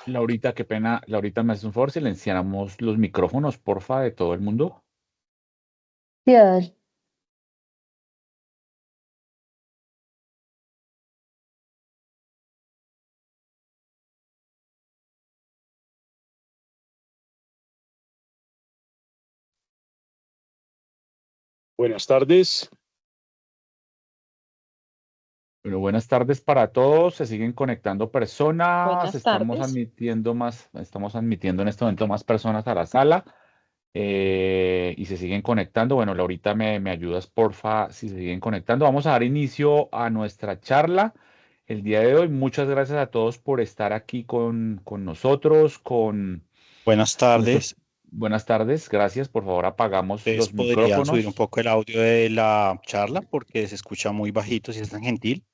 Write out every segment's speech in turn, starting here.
Laurita, qué pena. Laurita, ¿me haces un favor? Silenciáramos los micrófonos, porfa, de todo el mundo. Sí, Adal. Buenas tardes. Bueno, buenas tardes para todos. Se siguen conectando personas. Buenas tardes. Estamos admitiendo en este momento más personas a la sala. Y se siguen conectando. Bueno, Laurita, me ayudas, porfa, si se siguen conectando. Vamos a dar inicio a nuestra charla el día de hoy. Muchas gracias a todos por estar aquí con nosotros, con Buenas nuestros... tardes. Buenas tardes, gracias. Por favor, apagamos ¿Ustedes los podrían subir un micrófonos. poco el audio de la charla porque se escucha muy bajito si es tan gentil?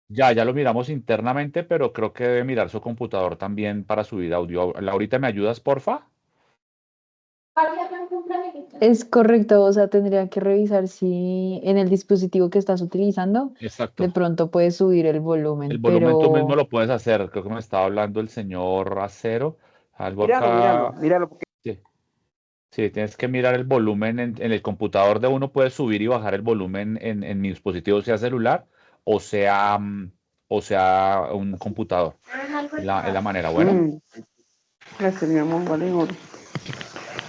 Ya lo miramos internamente, pero creo que debe mirar su computador también para subir audio. Laurita, ¿me ayudas, porfa? Es correcto, o sea, tendría que revisar si en el dispositivo que estás utilizando de Exacto. pronto puedes subir el El volumen, volumen tú mismo pero lo puedes hacer. Creo que me estaba hablando el señor Acero. Algo Míralo, acá. míralo, porque Sí, sí, tienes que mirar el volumen en el computador de uno. Puedes subir y bajar el volumen en mi dispositivo, sea celular o sea, o sea un computador. Es la manera. Bueno, mm, gracias, mi amor, vale, oro.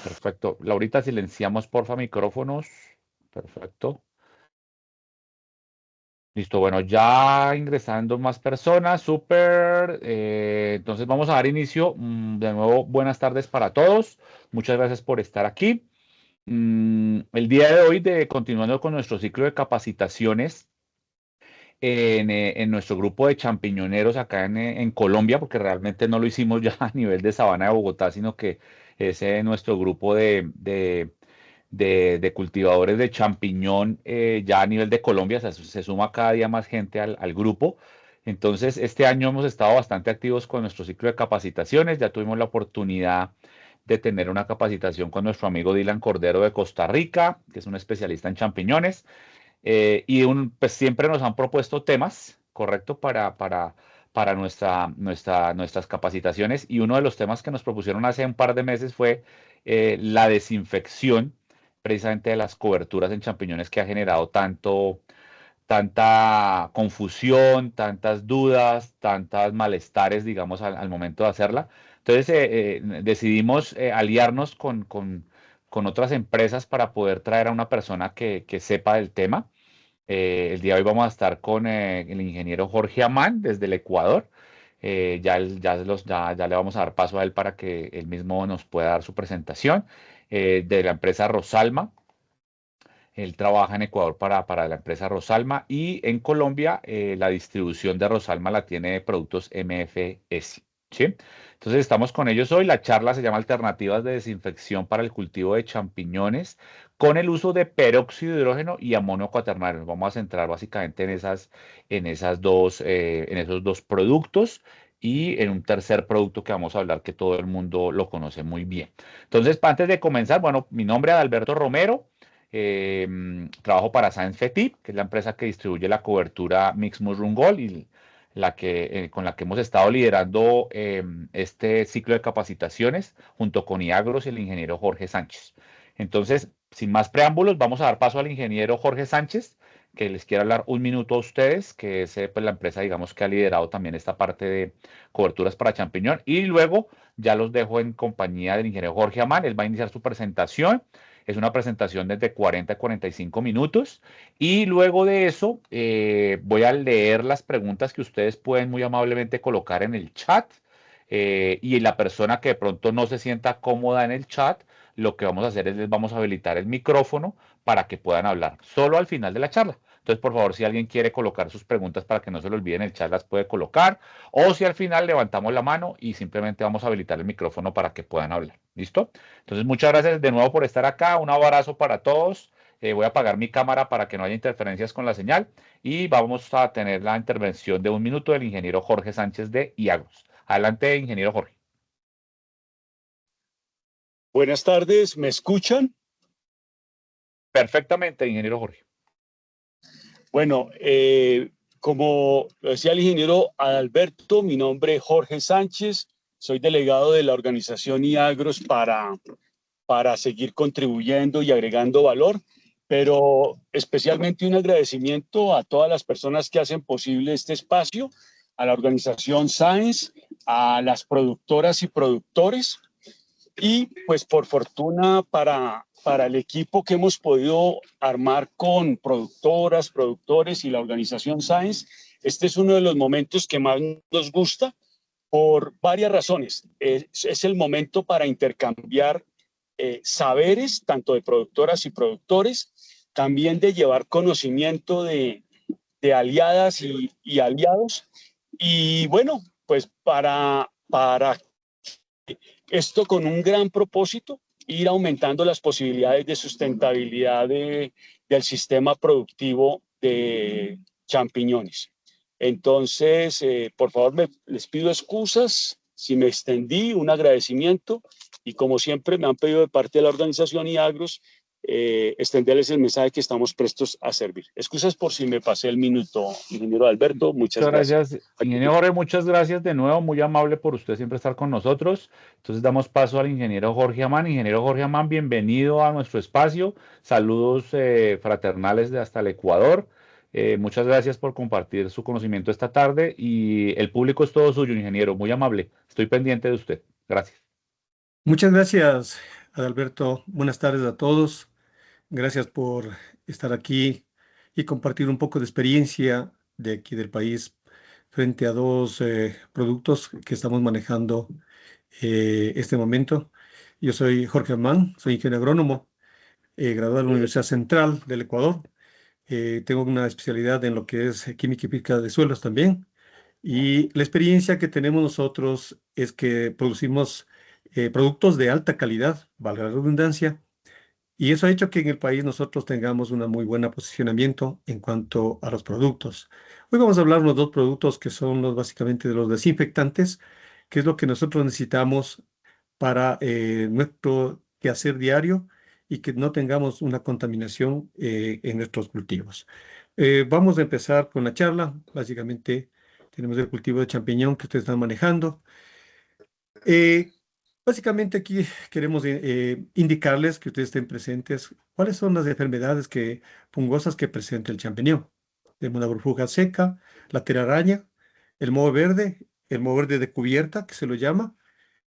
perfecto. Laurita, silenciamos porfa micrófonos. Perfecto. Listo, bueno, ya ingresando más personas, súper. Entonces vamos a dar inicio. De nuevo, buenas tardes para todos. Muchas gracias por estar aquí. El día de hoy, continuando con nuestro ciclo de capacitaciones en nuestro grupo de champiñoneros acá en Colombia, porque realmente no lo hicimos ya a nivel de Sabana de Bogotá, sino que es nuestro grupo de cultivadores de champiñón ya a nivel de Colombia. Se suma cada día más gente al grupo. Entonces, este año hemos estado bastante activos con nuestro ciclo de capacitaciones. Ya tuvimos la oportunidad de tener una capacitación con nuestro amigo Dylan Cordero de Costa Rica, que es un especialista en champiñones. Pues siempre nos han propuesto temas, ¿correcto? Para nuestras capacitaciones. Y uno de los temas que nos propusieron hace un par de meses fue la desinfección precisamente de las coberturas en champiñones, que ha generado tanta confusión, tantas dudas, tantas malestares, digamos, al momento de hacerla. Entonces decidimos aliarnos con otras empresas para poder traer a una persona que sepa del tema. El día de hoy vamos a estar con el ingeniero Jorge Amán desde el Ecuador. Ya le vamos a dar paso a él para que él mismo nos pueda dar su presentación de la empresa Rosalma. Él trabaja en Ecuador para la empresa Rosalma, y en Colombia la distribución de Rosalma la tiene Productos MFS. ¿Sí? Entonces estamos con ellos hoy. La charla se llama Alternativas de desinfección para el cultivo de champiñones con el uso de peróxido de hidrógeno y amonio cuaternario. Nos vamos a centrar básicamente en esos dos productos, y en un tercer producto que vamos a hablar que todo el mundo lo conoce muy bien. Entonces, antes de comenzar, bueno, mi nombre es Alberto Romero. Trabajo para Science Fetip, que es la empresa que distribuye la cobertura Mix Mushroom Gold, y con la que hemos estado liderando este ciclo de capacitaciones junto con IAGROS y el ingeniero Jorge Sánchez. Entonces, sin más preámbulos, vamos a dar paso al ingeniero Jorge Sánchez, que les quiero hablar un minuto a ustedes, que es pues, la empresa, digamos, que ha liderado también esta parte de coberturas para champiñón. Y luego ya los dejo en compañía del ingeniero Jorge Amán. Él va a iniciar su presentación. Es una presentación desde 40 a 45 minutos. Y luego de eso, voy a leer las preguntas que ustedes pueden muy amablemente colocar en el chat. Y la persona que de pronto no se sienta cómoda en el chat, lo que vamos a hacer es les vamos a habilitar el micrófono para que puedan hablar solo al final de la charla. Entonces, por favor, si alguien quiere colocar sus preguntas para que no se lo olviden en el chat, las puede colocar. O si al final levantamos la mano y simplemente vamos a habilitar el micrófono para que puedan hablar. ¿Listo? Entonces, muchas gracias de nuevo por estar acá. Un abrazo para todos. Voy a apagar mi cámara para que no haya interferencias con la señal. Y vamos a tener la intervención de un minuto del ingeniero Jorge Sánchez de IAGROS. Adelante, ingeniero Jorge. Buenas tardes, ¿me escuchan? Perfectamente, ingeniero Jorge. Bueno, Como lo decía el ingeniero Adalberto, mi nombre es Jorge Sánchez, soy delegado de la organización IAGROS para seguir contribuyendo y agregando valor, pero especialmente un agradecimiento a todas las personas que hacen posible este espacio, a la organización Science, a las productoras y productores, y pues por fortuna para el equipo que hemos podido armar con productoras, productores y la organización Science, este es uno de los momentos que más nos gusta por varias razones. Es el momento para intercambiar saberes, tanto de productoras y productores, también de llevar conocimiento de aliadas y aliados. Y bueno, pues para esto con un gran propósito, ir aumentando las posibilidades de sustentabilidad del sistema productivo de champiñones. Entonces, por favor, les pido excusas si me extendí, un agradecimiento, y como siempre me han pedido de parte de la organización IAGROS, extenderles el mensaje que estamos prestos a servir. Excusas por si me pasé el minuto, ingeniero Alberto, muchas gracias. Ingeniero Jorge, muchas gracias de nuevo, muy amable por usted siempre estar con nosotros. Entonces damos paso al ingeniero Jorge Amán. Ingeniero Jorge Amán, bienvenido a nuestro espacio. Saludos fraternales de hasta el Ecuador. Muchas gracias por compartir su conocimiento esta tarde y el público es todo suyo, ingeniero, muy amable. Estoy pendiente de usted. Gracias. Muchas gracias, Adalberto. Buenas tardes a todos. Gracias por estar aquí y compartir un poco de experiencia de aquí del país frente a dos productos que estamos manejando este momento. Yo soy Jorge Amán, soy ingeniero agrónomo, graduado de la Universidad Central del Ecuador. Tengo una especialidad en lo que es química y física de suelos también. Y la experiencia que tenemos nosotros es que producimos productos de alta calidad, valga la redundancia, y eso ha hecho que en el país nosotros tengamos un muy buen posicionamiento en cuanto a los productos. Hoy vamos a hablar de unos dos productos que son básicamente de los desinfectantes, que es lo que nosotros necesitamos para nuestro quehacer diario y que no tengamos una contaminación en nuestros cultivos. Vamos a empezar con la charla. Básicamente tenemos el cultivo de champiñón que ustedes están manejando. Básicamente aquí queremos indicarles que ustedes estén presentes cuáles son las enfermedades fungosas que presenta el champiñón. Tenemos la burbuja seca, la telaraña, el moho verde de cubierta, que se lo llama.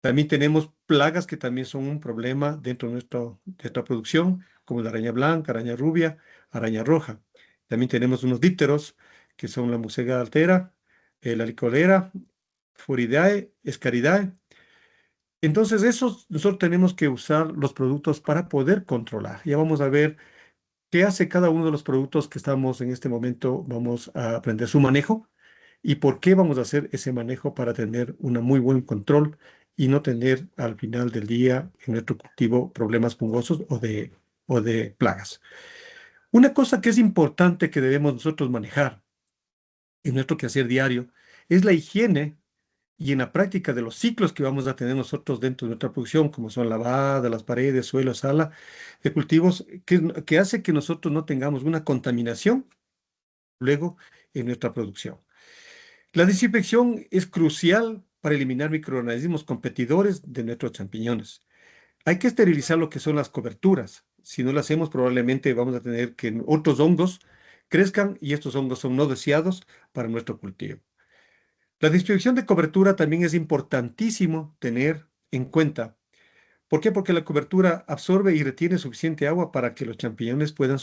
También tenemos plagas que también son un problema dentro de nuestra producción, como la araña blanca, araña rubia, araña roja. También tenemos unos dípteros, que son la musega altera, la licolera, Furidae, Escaridae. Entonces, nosotros tenemos que usar los productos para poder controlar. Ya vamos a ver qué hace cada uno de los productos que estamos en este momento. Vamos a aprender su manejo y por qué vamos a hacer ese manejo para tener un muy buen control y no tener al final del día en nuestro cultivo problemas fungosos o de plagas. Una cosa que es importante que debemos nosotros manejar en nuestro quehacer diario es la higiene y en la práctica de los ciclos que vamos a tener nosotros dentro de nuestra producción, como son lavada, las paredes, suelo, sala de cultivos, que hace que nosotros no tengamos una contaminación luego en nuestra producción. La desinfección es crucial para eliminar microorganismos competidores de nuestros champiñones. Hay que esterilizar lo que son las coberturas. Si no lo hacemos, probablemente vamos a tener que otros hongos crezcan y estos hongos son no deseados para nuestro cultivo. La distribución de cobertura también es importantísimo tener en cuenta. ¿Por qué? Porque la cobertura absorbe y retiene suficiente agua para que los champiñones puedan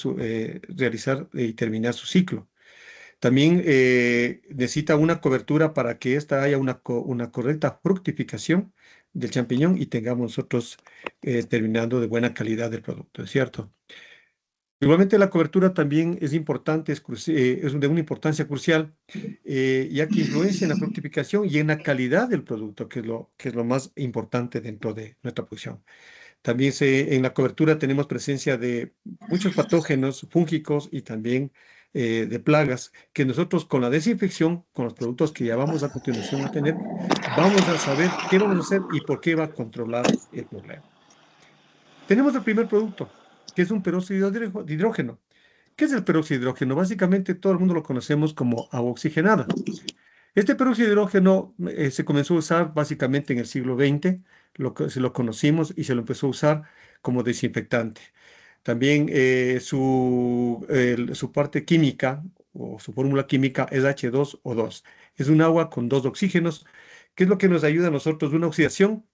realizar y terminar su ciclo. También necesita una cobertura para que haya una correcta fructificación del champiñón y tengamos nosotros terminando de buena calidad del producto, ¿es cierto? Igualmente la cobertura también es importante, es de una importancia crucial, ya que influencia en la fructificación y en la calidad del producto, que es lo más importante dentro de nuestra producción. También en la cobertura tenemos presencia de muchos patógenos fúngicos y también de plagas, que nosotros con la desinfección, con los productos que ya vamos a continuación a tener, vamos a saber qué vamos a hacer y por qué va a controlar el problema. Tenemos el primer producto, que es un peróxido de hidrógeno, ¿Qué es el peróxido de hidrógeno? Básicamente todo el mundo lo conocemos como agua oxigenada. Este peróxido de hidrógeno se comenzó a usar básicamente en el siglo XX, se lo conocimos y se lo empezó a usar como desinfectante. También su parte química o su fórmula química es H2O2. Es un agua con dos oxígenos, que es lo que nos ayuda a nosotros de una oxidación.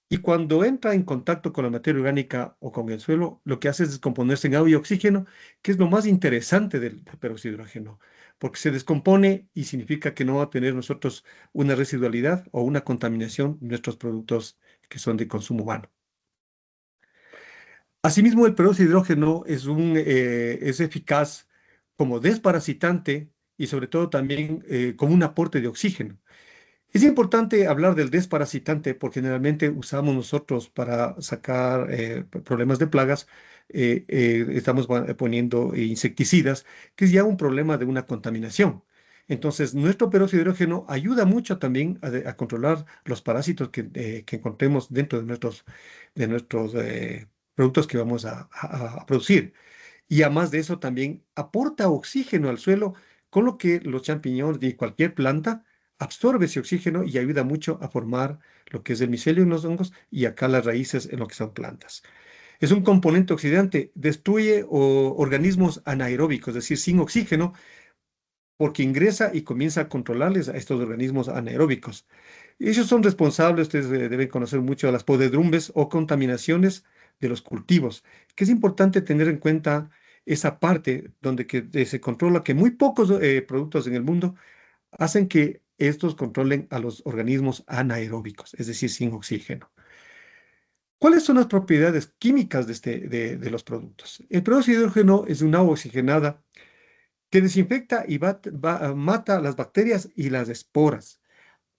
Y cuando entra en contacto con la materia orgánica o con el suelo, lo que hace es descomponerse en agua y oxígeno, que es lo más interesante del peróxido de hidrógeno, porque se descompone y significa que no va a tener nosotros una residualidad o una contaminación de nuestros productos que son de consumo humano. Asimismo, el peróxido de hidrógeno es eficaz como desparasitante y sobre todo también como un aporte de oxígeno. Es importante hablar del desparasitante porque generalmente usamos nosotros para sacar problemas de plagas, estamos poniendo insecticidas, que es ya un problema de una contaminación. Entonces, nuestro peróxido de hidrógeno ayuda mucho también a controlar los parásitos que encontremos dentro de nuestros productos que vamos a producir. Y además de eso, también aporta oxígeno al suelo, con lo que los champiñones de cualquier planta absorbe ese oxígeno y ayuda mucho a formar lo que es el micelio en los hongos y acá las raíces en lo que son plantas. Es un componente oxidante, destruye organismos anaeróbicos, es decir, sin oxígeno, porque ingresa y comienza a controlarles a estos organismos anaeróbicos. Ellos son responsables, ustedes deben conocer mucho, de las podredumbres o contaminaciones de los cultivos, que es importante tener en cuenta esa parte donde se controla que muy pocos productos en el mundo hacen que estos controlen a los organismos anaeróbicos, es decir, sin oxígeno. ¿Cuáles son las propiedades químicas de los productos? El peróxido de hidrógeno es un agua oxigenada que desinfecta y mata las bacterias y las esporas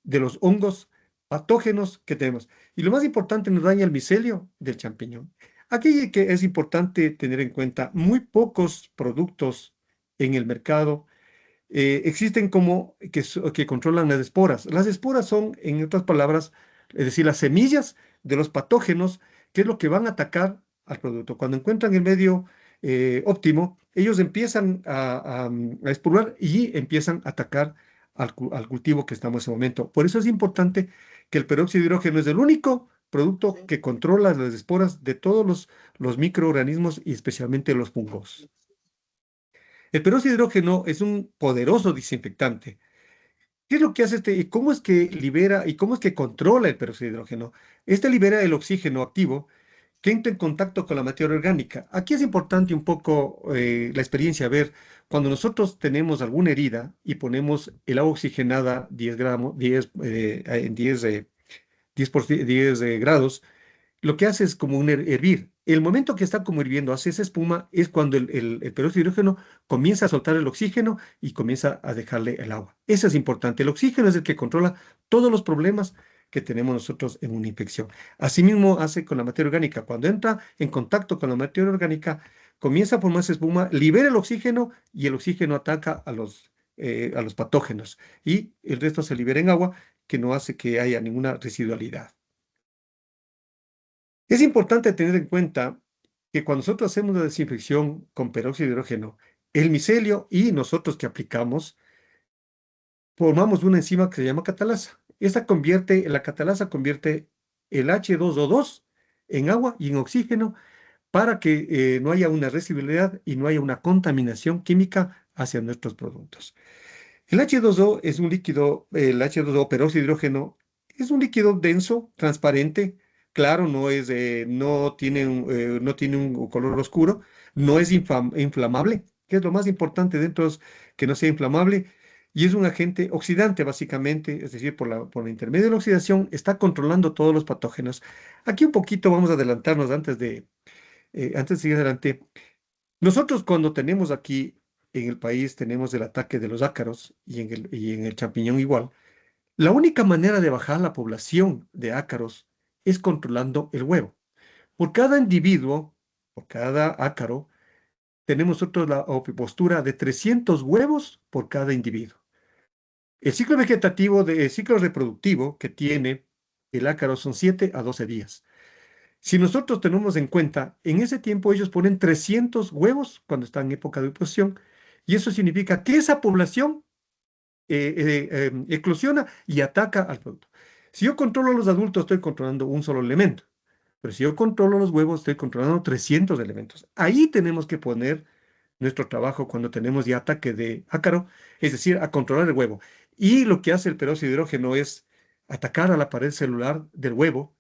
de los hongos patógenos que tenemos. Y lo más importante, nos daña el micelio del champiñón. Aquí que es importante tener en cuenta, muy pocos productos en el mercado existen que controlan las esporas. Las esporas son, en otras palabras, es decir, las semillas de los patógenos, que es lo que van a atacar al producto. Cuando encuentran el medio óptimo, ellos empiezan a explorar y empiezan a atacar al cultivo que estamos en ese momento. Por eso es importante que el peróxido de hidrógeno es el único producto que controla las esporas de todos los microorganismos y especialmente los fungos. El peróxido de hidrógeno es un poderoso desinfectante. ¿Qué es lo que hace y cómo es que libera y cómo es que controla el peróxido de hidrógeno? Este libera el oxígeno activo que entra en contacto con la materia orgánica. Aquí es importante un poco la experiencia, ver, cuando nosotros tenemos alguna herida y ponemos el agua oxigenada 10 gramos, 10, en 10 grados, lo que hace es como un hervir. El momento que está como hirviendo, hace esa espuma, es cuando el peróxido de hidrógeno comienza a soltar el oxígeno y comienza a dejarle el agua. Eso es importante. El oxígeno es el que controla todos los problemas que tenemos nosotros en una infección. Asimismo hace con la materia orgánica. Cuando entra en contacto con la materia orgánica, comienza a formarse espuma, libera el oxígeno y el oxígeno ataca a los patógenos. Y el resto se libera en agua, que no hace que haya ninguna residualidad. Es importante tener en cuenta que cuando nosotros hacemos la desinfección con peróxido de hidrógeno, el micelio y nosotros que aplicamos, formamos una enzima que se llama catalasa. La catalasa convierte el H2O2 en agua y en oxígeno para que no haya una residualidad y no haya una contaminación química hacia nuestros productos. El H2O es un líquido, el H2O, peróxido de hidrógeno, es un líquido denso, transparente, claro, no tiene un color oscuro, no es inflamable, que es lo más importante dentro, es que no sea inflamable, y es un agente oxidante, básicamente, es decir, por el intermedio de la oxidación, está controlando todos los patógenos. Aquí un poquito vamos a adelantarnos antes de seguir adelante. Nosotros cuando tenemos aquí en el país, tenemos el ataque de los ácaros y en el champiñón igual. La única manera de bajar la población de ácaros es controlando el huevo. Por cada individuo, por cada ácaro, tenemos nosotros la ovipostura de 300 huevos por cada individuo. El ciclo reproductivo que tiene el ácaro son 7 a 12 días. Si nosotros tenemos en cuenta, en ese tiempo ellos ponen 300 huevos cuando están en época de oposición, y eso significa que esa población eclosiona y ataca al producto. Si yo controlo a los adultos, estoy controlando un solo elemento, pero si yo controlo los huevos, estoy controlando 300 elementos. Ahí tenemos que poner nuestro trabajo cuando tenemos ya ataque de ácaro, es decir, a controlar el huevo. Y lo que hace el peróxido de hidrógeno es atacar a la pared celular del huevo,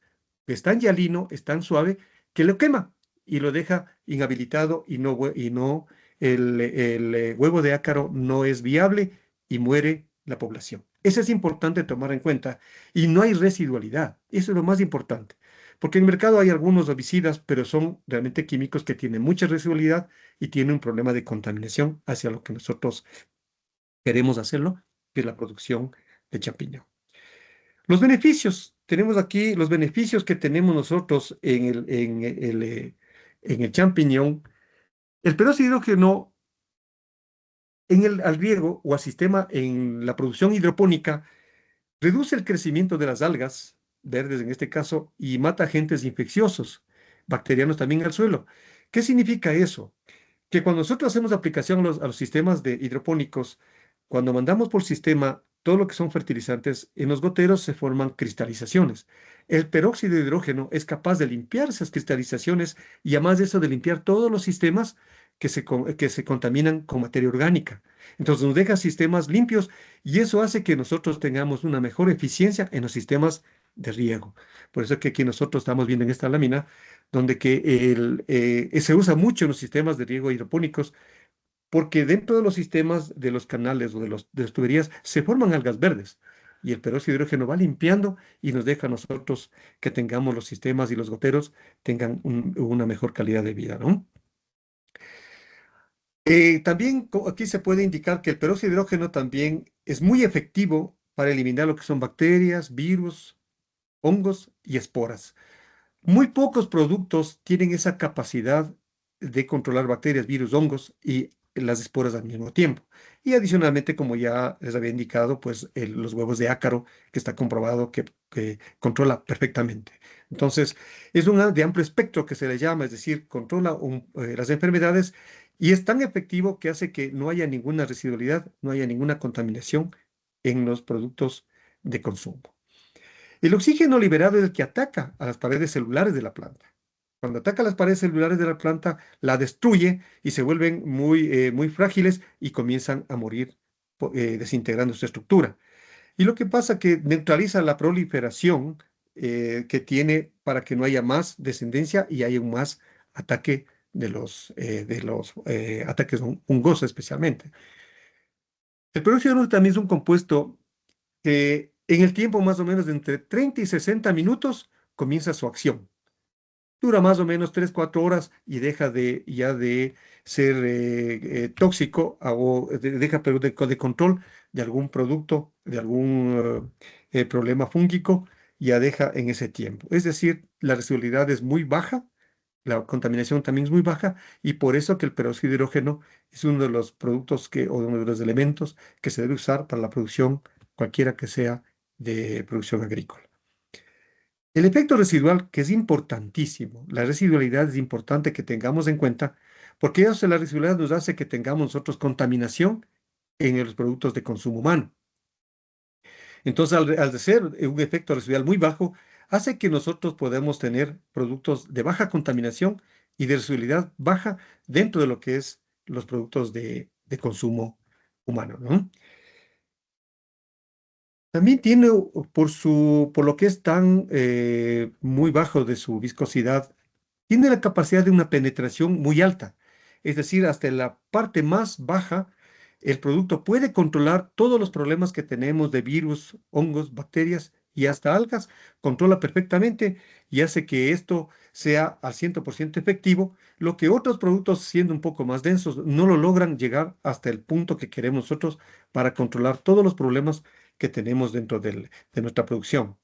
que es tan hialino, es tan suave, que lo quema y lo deja inhabilitado y no el huevo de ácaro no es viable y muere la población. Eso es importante tomar en cuenta y no hay residualidad. Eso es lo más importante. Porque en el mercado hay algunos herbicidas, pero son realmente químicos que tienen mucha residualidad y tienen un problema de contaminación hacia lo que nosotros queremos hacerlo, que es la producción de champiñón. Los beneficios, tenemos aquí los beneficios que tenemos nosotros en el champiñón. El peróxido de hidrógeno al riego o al sistema en la producción hidropónica reduce el crecimiento de las algas verdes en este caso y mata agentes infecciosos, bacterianos también al suelo. ¿Qué significa eso? Que cuando nosotros hacemos aplicación a los sistemas de hidropónicos, cuando mandamos por sistema todo lo que son fertilizantes, en los goteros se forman cristalizaciones. El peróxido de hidrógeno es capaz de limpiar esas cristalizaciones y además de eso de limpiar todos los sistemas que se contaminan con materia orgánica. Entonces nos deja sistemas limpios y eso hace que nosotros tengamos una mejor eficiencia en los sistemas de riego. Por eso es que aquí nosotros estamos viendo en esta lámina donde se usa mucho en los sistemas de riego hidropónicos, porque dentro de los sistemas de los canales o de las tuberías se forman algas verdes. Y el peróxido de hidrógeno va limpiando y nos deja a nosotros que tengamos los sistemas y los goteros tengan una mejor calidad de vida, ¿no? También aquí se puede indicar que el peróxido de hidrógeno también es muy efectivo para eliminar lo que son bacterias, virus, hongos y esporas. Muy pocos productos tienen esa capacidad de controlar bacterias, virus, hongos y las esporas al mismo tiempo. Y adicionalmente, como ya les había indicado, pues los huevos de ácaro, que está comprobado que controla perfectamente. Entonces, es de amplio espectro que se le llama, es decir, controla las enfermedades y es tan efectivo que hace que no haya ninguna residualidad, no haya ninguna contaminación en los productos de consumo. El oxígeno liberado es el que ataca a las paredes celulares de la planta. Cuando ataca a las paredes celulares de la planta, la destruye y se vuelven muy frágiles y comienzan a morir desintegrando su estructura. Y lo que pasa es que neutraliza la proliferación que tiene para que no haya más descendencia y haya un más ataque de los ataques fungosos especialmente. El peróxido también es un compuesto que en el tiempo más o menos de entre 30 y 60 minutos comienza su acción. Dura más o menos 3, 4 horas y deja ya de ser tóxico o deja de control de algún producto, de algún problema fúngico, ya deja en ese tiempo. Es decir, la residualidad es muy baja, la contaminación también es muy baja y por eso que el peróxido de hidrógeno es uno de los productos o uno de los elementos que se debe usar para la producción, cualquiera que sea, de producción agrícola. El efecto residual, que es importantísimo, la residualidad es importante que tengamos en cuenta, porque eso, la residualidad nos hace que tengamos nosotros contaminación en los productos de consumo humano. Entonces, al ser un efecto residual muy bajo, hace que nosotros podamos tener productos de baja contaminación y de residualidad baja dentro de lo que es los productos de consumo humano, ¿no? También tiene, por lo que es tan muy bajo de su viscosidad, tiene la capacidad de una penetración muy alta. Es decir, hasta la parte más baja, el producto puede controlar todos los problemas que tenemos de virus, hongos, bacterias y hasta algas. Controla perfectamente y hace que esto sea al 100% efectivo, lo que otros productos, siendo un poco más densos, no lo logran llegar hasta el punto que queremos nosotros para controlar todos los problemas que tenemos dentro de nuestra producción.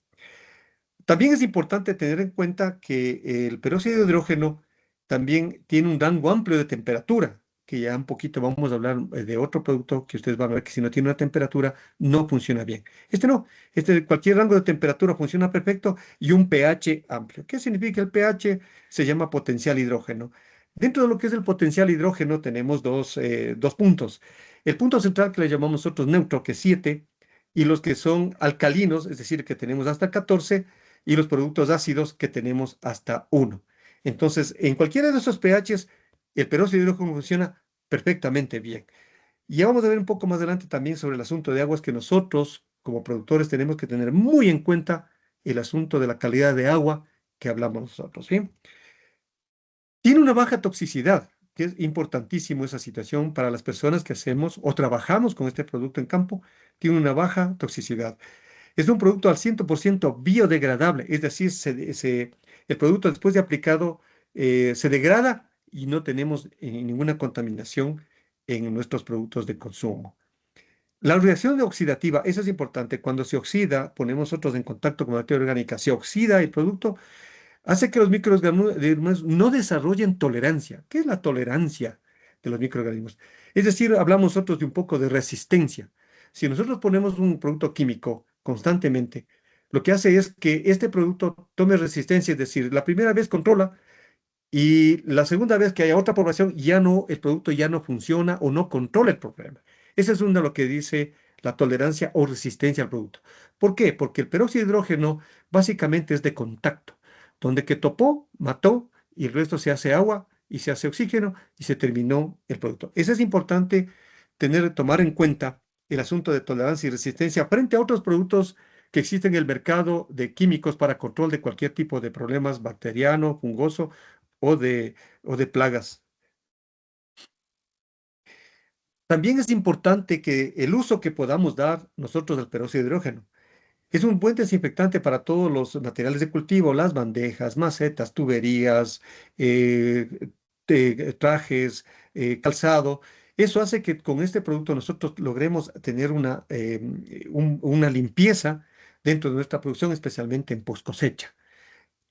También es importante tener en cuenta que el peróxido de hidrógeno también tiene un rango amplio de temperatura, que ya un poquito vamos a hablar de otro producto que ustedes van a ver que si no tiene una temperatura no funciona bien. Este no, este cualquier rango de temperatura funciona perfecto y un pH amplio. ¿Qué significa el pH? Se llama potencial hidrógeno. Dentro de lo que es el potencial hidrógeno tenemos dos puntos. El punto central que le llamamos nosotros neutro, que es 7, y los que son alcalinos, es decir, que tenemos hasta 14, y los productos ácidos que tenemos hasta 1. Entonces, en cualquiera de esos pHs, el peróxido de hidrógeno funciona perfectamente bien. Y ya vamos a ver un poco más adelante también sobre el asunto de aguas que nosotros, como productores, tenemos que tener muy en cuenta el asunto de la calidad de agua que hablamos nosotros, ¿sí? Tiene una baja toxicidad, que es importantísimo esa situación para las personas que hacemos o trabajamos con este producto en campo. Tiene una baja toxicidad. Es un producto al 100% biodegradable, es decir, el producto después de aplicado se degrada y no tenemos ninguna contaminación en nuestros productos de consumo. La reacción oxidativa, eso es importante. Cuando se oxida, ponemos nosotros en contacto con la materia orgánica, se oxida el producto, hace que los microorganismos no desarrollen tolerancia. ¿Qué es la tolerancia de los microorganismos? Es decir, hablamos nosotros de un poco de resistencia. Si nosotros ponemos un producto químico constantemente, lo que hace es que este producto tome resistencia, es decir, la primera vez controla y la segunda vez que haya otra población, ya no, el producto ya no funciona o no controla el problema. Esa es una de lo que dice la tolerancia o resistencia al producto. ¿Por qué? Porque el peróxido de hidrógeno básicamente es de contacto, donde que topó, mató y el resto se hace agua y se hace oxígeno y se terminó el producto. Eso es importante tomar en cuenta el asunto de tolerancia y resistencia frente a otros productos que existen en el mercado de químicos para control de cualquier tipo de problemas bacteriano, fungoso o de plagas. También es importante que el uso que podamos dar nosotros del peróxido de hidrógeno es un buen desinfectante para todos los materiales de cultivo, las bandejas, macetas, tuberías, trajes, calzado. Eso hace que con este producto nosotros logremos tener una limpieza dentro de nuestra producción, especialmente en post cosecha.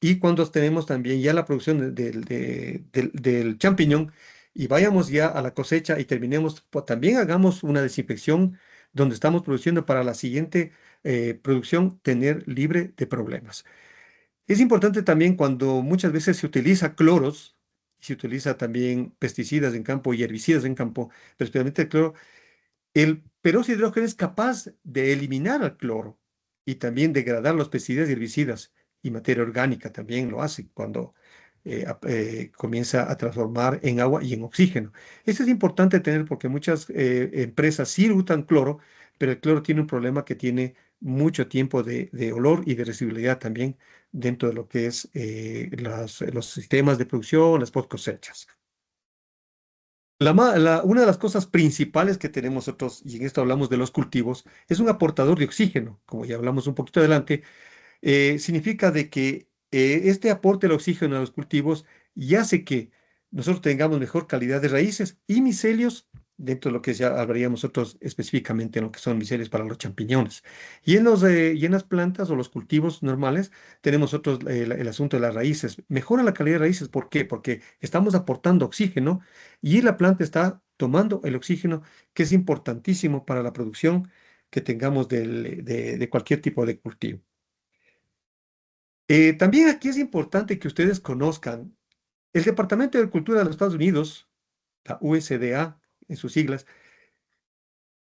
Y cuando tenemos también ya la producción del champiñón y vayamos ya a la cosecha y terminemos, pues, también hagamos una desinfección donde estamos produciendo para la siguiente producción tener libre de problemas. Es importante también cuando muchas veces se utiliza cloros, se utiliza también pesticidas en campo y herbicidas en campo, pero especialmente el cloro, el peróxido de hidrógeno es capaz de eliminar al cloro y también degradar los pesticidas y herbicidas y materia orgánica también lo hace cuando comienza a transformar en agua y en oxígeno. Eso es importante tener porque muchas empresas sí usan cloro, pero el cloro tiene un problema que tiene mucho tiempo de olor y de residualidad también dentro de lo que es los sistemas de producción, las post cosechas. Una de las cosas principales que tenemos nosotros, y en esto hablamos de los cultivos, es un aportador de oxígeno, como ya hablamos un poquito adelante, significa de que este aporte de oxígeno a los cultivos y hace que nosotros tengamos mejor calidad de raíces y micelios dentro de lo que ya hablaríamos nosotros específicamente en lo que son micelios para los champiñones. Y en las plantas o los cultivos normales tenemos otros el asunto de las raíces. Mejora la calidad de raíces. ¿Por qué? Porque estamos aportando oxígeno y la planta está tomando el oxígeno que es importantísimo para la producción que tengamos de cualquier tipo de cultivo. También aquí es importante que ustedes conozcan el Departamento de Agricultura de los Estados Unidos, la USDA en sus siglas,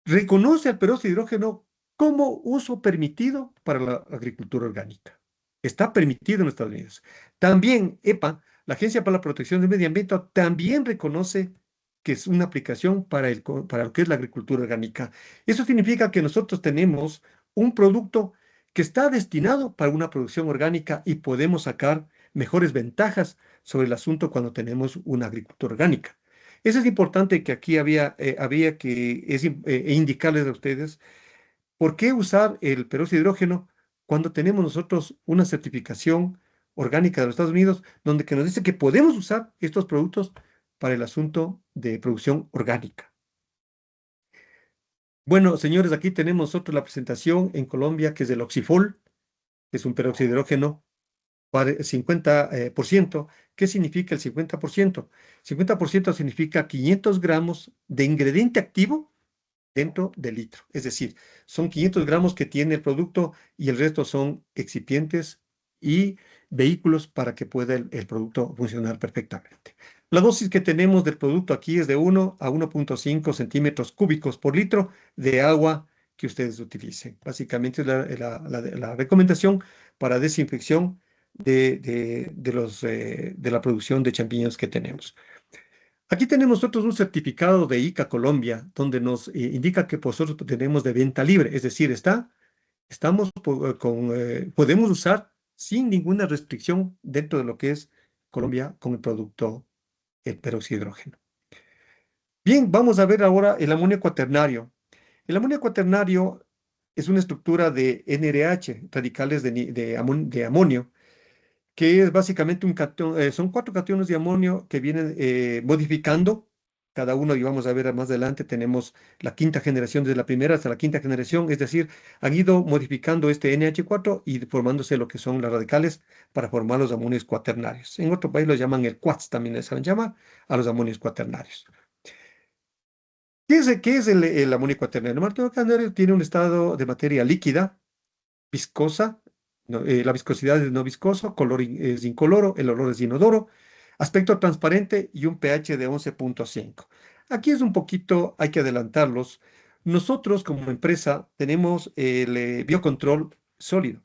reconoce al peróxido de hidrógeno como uso permitido para la agricultura orgánica. Está permitido en los Estados Unidos. También EPA, la Agencia para la Protección del Medio Ambiente, también reconoce que es una aplicación para lo que es la agricultura orgánica. Eso significa que nosotros tenemos un producto que está destinado para una producción orgánica y podemos sacar mejores ventajas sobre el asunto cuando tenemos una agricultura orgánica. Eso es importante que aquí había que indicarles a ustedes por qué usar el peróxido de hidrógeno cuando tenemos nosotros una certificación orgánica de los Estados Unidos donde que nos dice que podemos usar estos productos para el asunto de producción orgánica. Bueno, señores, aquí tenemos nosotros la presentación en Colombia que es del Oxifol, que es un peróxido de hidrógeno 50%. ¿Qué significa el 50%? 50% significa 500 gramos de ingrediente activo dentro del litro. Es decir, son 500 gramos que tiene el producto y el resto son excipientes y vehículos para que pueda el producto funcionar perfectamente. La dosis que tenemos del producto aquí es de 1 a 1.5 centímetros cúbicos por litro de agua que ustedes utilicen. Básicamente es la recomendación para desinfección de la producción de champiñones que tenemos. Aquí tenemos nosotros un certificado de ICA Colombia, donde nos indica que nosotros tenemos de venta libre, es decir, podemos usar sin ninguna restricción dentro de lo que es Colombia con el producto el peróxido de hidrógeno. Bien, vamos a ver ahora el amonio cuaternario. El amonio cuaternario es una estructura de NRH, radicales de amonio, que es básicamente son 4 cationes de amonio que vienen modificando cada uno, y vamos a ver más adelante, tenemos la quinta generación, desde la primera hasta la quinta generación, es decir, han ido modificando este NH4 y formándose lo que son las radicales para formar los amonios cuaternarios. En otro país lo llaman el quartz, también les saben llamar a los amonios cuaternarios. ¿Qué es el amonio cuaternario? El amonio cuaternario tiene un estado de materia líquida, viscosa. La viscosidad es no viscoso, color es incoloro, el olor es inodoro, aspecto transparente y un pH de 11.5. Aquí es un poquito, hay que adelantarlos. Nosotros como empresa tenemos el biocontrol sólido.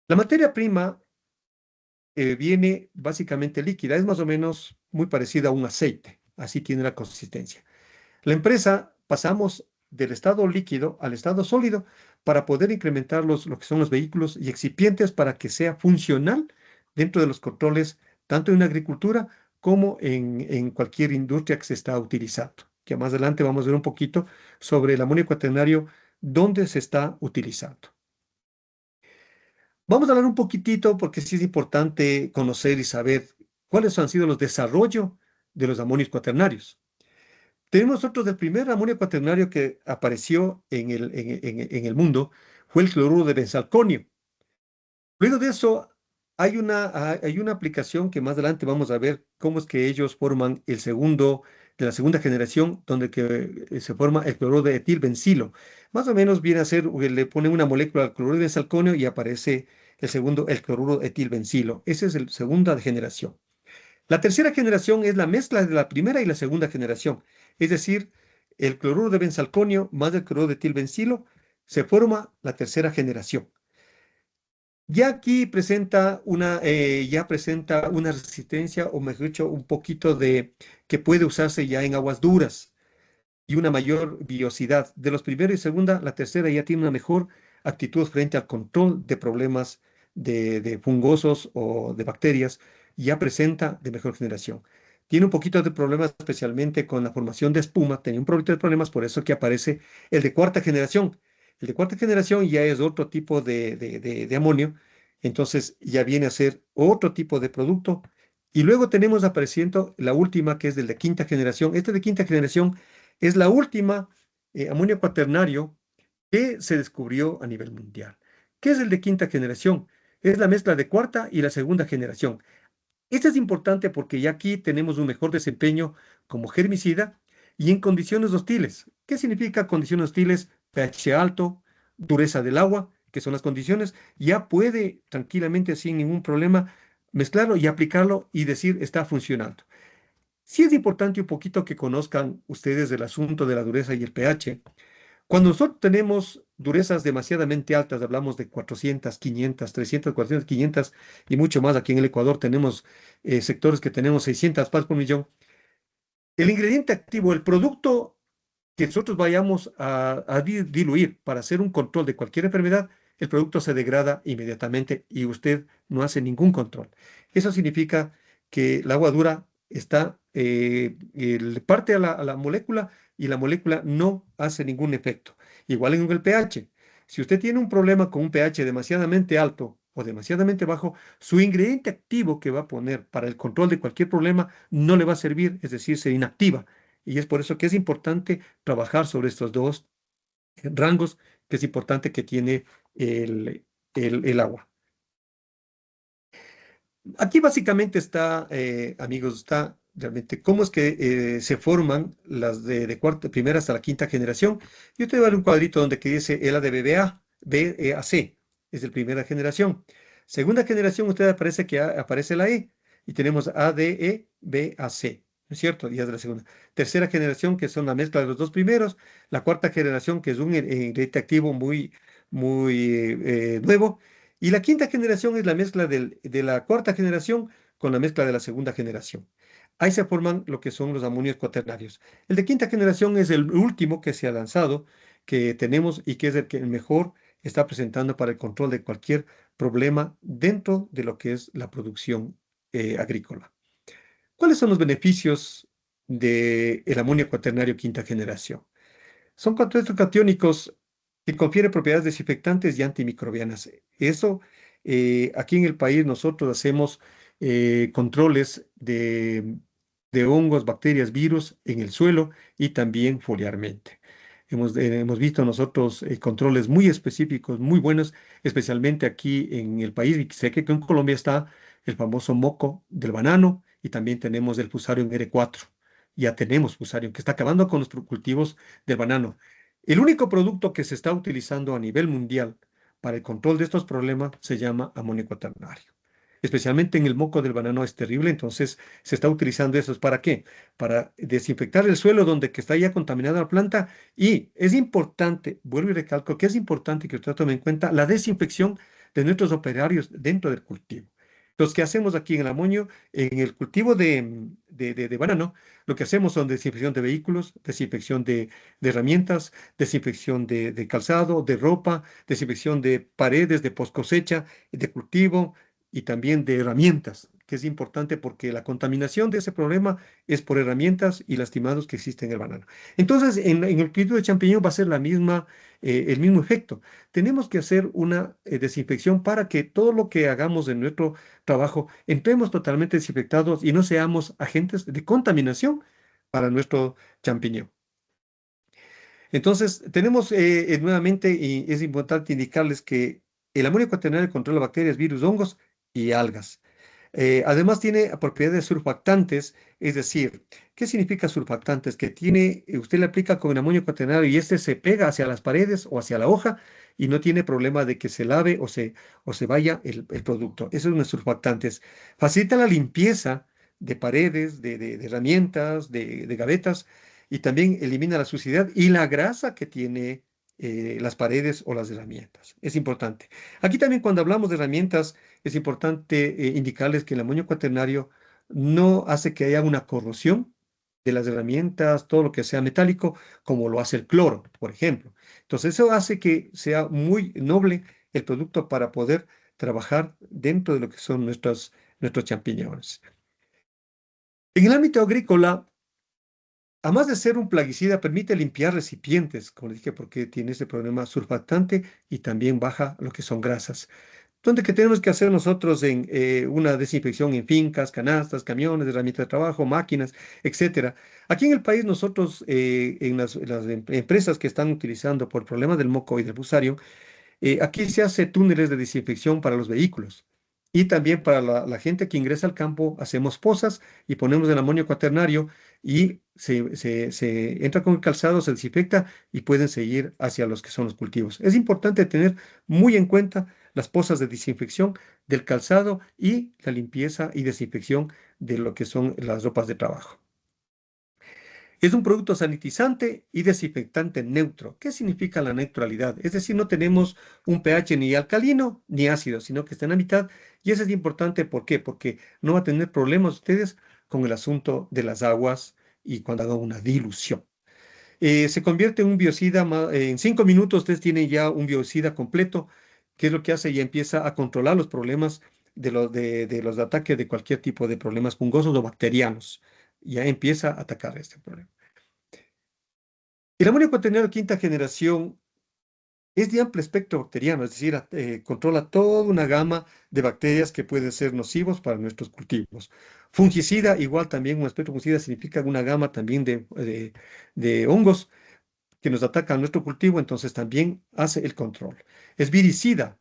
La materia prima viene básicamente líquida, es más o menos muy parecida a un aceite, así tiene la consistencia. La empresa pasamos del estado líquido al estado sólido para poder incrementar lo que son los vehículos y excipientes para que sea funcional dentro de los controles, tanto en agricultura como en cualquier industria que se está utilizando. Que más adelante vamos a ver un poquito sobre el amonio cuaternario, dónde se está utilizando. Vamos a hablar un poquitito, porque sí es importante conocer y saber cuáles han sido los desarrollos de los amonios cuaternarios. Tenemos nosotros el primer amonio cuaternario que apareció en el mundo, fue el cloruro de benzalconio. Luego de eso, hay una aplicación que más adelante vamos a ver cómo es que ellos forman de la segunda generación, donde se forma el cloruro de etilbencilo. Más o menos viene a ser, le ponen una molécula al cloruro de benzalconio y aparece el cloruro de etilbencilo. Esa es la segunda generación. La tercera generación es la mezcla de la primera y la segunda generación, es decir, el cloruro de benzalconio más el cloruro de etilbencilo, se forma la tercera generación. Ya aquí ya presenta una resistencia, o mejor dicho, un poquito que puede usarse ya en aguas duras y una mayor biosidad. De los primeros y segunda, la tercera ya tiene una mejor actitud frente al control de problemas de fungosos o de bacterias, ya presenta de mejor generación. Tiene un poquito de problemas, especialmente con la formación de espuma, tenía un poquito de problemas, por eso que aparece el de cuarta generación. El de cuarta generación ya es otro tipo de amonio, entonces ya viene a ser otro tipo de producto. Y luego tenemos apareciendo la última, que es del de quinta generación. Este de quinta generación es la última amonio cuaternario que se descubrió a nivel mundial. ¿Qué es el de quinta generación? Es la mezcla de cuarta y la segunda generación. Este es importante porque ya aquí tenemos un mejor desempeño como germicida y en condiciones hostiles. ¿Qué significa condiciones hostiles? pH alto, dureza del agua, que son las condiciones. Ya puede tranquilamente, sin ningún problema, mezclarlo y aplicarlo y decir está funcionando. Sí es importante un poquito que conozcan ustedes el asunto de la dureza y el pH. Cuando nosotros tenemos durezas demasiadamente altas, hablamos de 400, 500, 300, 400, 500 y mucho más. Aquí en el Ecuador tenemos sectores que tenemos 600 partes por millón. El ingrediente activo, el producto que nosotros vayamos a diluir para hacer un control de cualquier enfermedad, el producto se degrada inmediatamente y usted no hace ningún control. Eso significa que el agua dura parte a la molécula y la molécula no hace ningún efecto. Igual en el pH. Si usted tiene un problema con un pH demasiadamente alto o demasiadamente bajo, su ingrediente activo que va a poner para el control de cualquier problema no le va a servir, es decir, se inactiva. Y es por eso que es importante trabajar sobre estos dos rangos, que es importante que tiene el agua. Aquí básicamente está, amigos, está realmente cómo es que se forman las de cuarta, primera hasta la quinta generación. Yo te voy a dar un cuadrito donde que dice el A de BBA, B, E, A, C, es de primera generación. Segunda generación, usted aparece que aparece la E y tenemos A, D, E, B, A, C, ¿no es cierto? Y es de la segunda. Tercera generación, que son la mezcla de los dos primeros. La cuarta generación, que es un ingrediente activo muy nuevo. Y la quinta generación es la mezcla de la cuarta generación con la mezcla de la segunda generación. Ahí se forman lo que son los amonios cuaternarios. El de quinta generación es el último que se ha lanzado, que tenemos y que es el que mejor está presentando para el control de cualquier problema dentro de lo que es la producción agrícola. ¿Cuáles son los beneficios del amonio cuaternario quinta generación? Son compuestos catiónicos que confieren propiedades desinfectantes y antimicrobianas. Eso, aquí en el país nosotros hacemos controles de hongos, bacterias, virus en el suelo y también foliarmente. Hemos visto nosotros controles muy específicos, muy buenos, especialmente aquí en el país. Y sé que en Colombia está el famoso moco del banano y también tenemos el Fusarium R4. Ya tenemos Fusarium, que está acabando con nuestros cultivos del banano. El único producto que se está utilizando a nivel mundial para el control de estos problemas se llama amonio cuaternario. Especialmente en el moco del banano es terrible, entonces se está utilizando eso. ¿Para qué? Para desinfectar el suelo donde que está ya contaminada la planta. Y es importante, vuelvo y recalco, que es importante que usted tome en cuenta la desinfección de nuestros operarios dentro del cultivo. Los que hacemos aquí en el amonio, en el cultivo de banano, lo que hacemos son desinfección de vehículos, desinfección de herramientas, desinfección de calzado, de ropa, desinfección de paredes, de post cosecha, de cultivo y también de herramientas, que es importante porque la contaminación de ese problema es por herramientas y lastimados que existen en el banano. Entonces, en el cultivo de champiñón va a ser el mismo efecto. Tenemos que hacer una desinfección para que todo lo que hagamos en nuestro trabajo entremos totalmente desinfectados y no seamos agentes de contaminación para nuestro champiñón. Entonces, tenemos nuevamente, y es importante indicarles que el amonio cuaternario controla bacterias, virus, hongos y algas. Además, tiene propiedades surfactantes, es decir, ¿qué significa surfactantes? Que usted le aplica con el amonio cuaternario y este se pega hacia las paredes o hacia la hoja y no tiene problema de que se lave o se vaya el producto. Eso es unos surfactantes. Facilita la limpieza de paredes, de herramientas, de gavetas y también elimina la suciedad y la grasa que tiene las paredes o las herramientas. Es importante. Aquí también cuando hablamos de herramientas, es importante indicarles que el amonio cuaternario no hace que haya una corrosión de las herramientas, todo lo que sea metálico, como lo hace el cloro, por ejemplo. Entonces, eso hace que sea muy noble el producto para poder trabajar dentro de lo que son nuestros champiñones. En el ámbito agrícola, además de ser un plaguicida, permite limpiar recipientes, como les dije, porque tiene ese problema surfactante y también baja lo que son grasas. Donde que tenemos que hacer nosotros en una desinfección en fincas, canastas, camiones, herramientas de trabajo, máquinas, etcétera. Aquí en el país nosotros, en las empresas que están utilizando por problemas del moco y del fusarium, aquí se hace túneles de desinfección para los vehículos. Y también para la gente que ingresa al campo, hacemos pozas y ponemos el amonio cuaternario y se entra con el calzado, se desinfecta y pueden seguir hacia los que son los cultivos. Es importante tener muy en cuenta las pozas de desinfección del calzado y la limpieza y desinfección de lo que son las ropas de trabajo. Es un producto sanitizante y desinfectante neutro. ¿Qué significa la neutralidad? Es decir, no tenemos un pH ni alcalino ni ácido, sino que está en la mitad. Y eso es importante, ¿por qué? Porque no va a tener problemas ustedes con el asunto de las aguas y cuando hagan una dilución. Se convierte en un biocida, en 5 minutos ustedes tienen ya un biocida completo, que es lo que hace y empieza a controlar los problemas de los ataques de cualquier tipo de problemas fungosos o bacterianos. Ya empieza a atacar este problema. El amonio cuaternario quinta generación es de amplio espectro bacteriano, es decir, controla toda una gama de bacterias que pueden ser nocivos para nuestros cultivos. Fungicida, igual también un espectro fungicida significa una gama también de hongos que nos atacan a nuestro cultivo, entonces también hace el control. Es viricida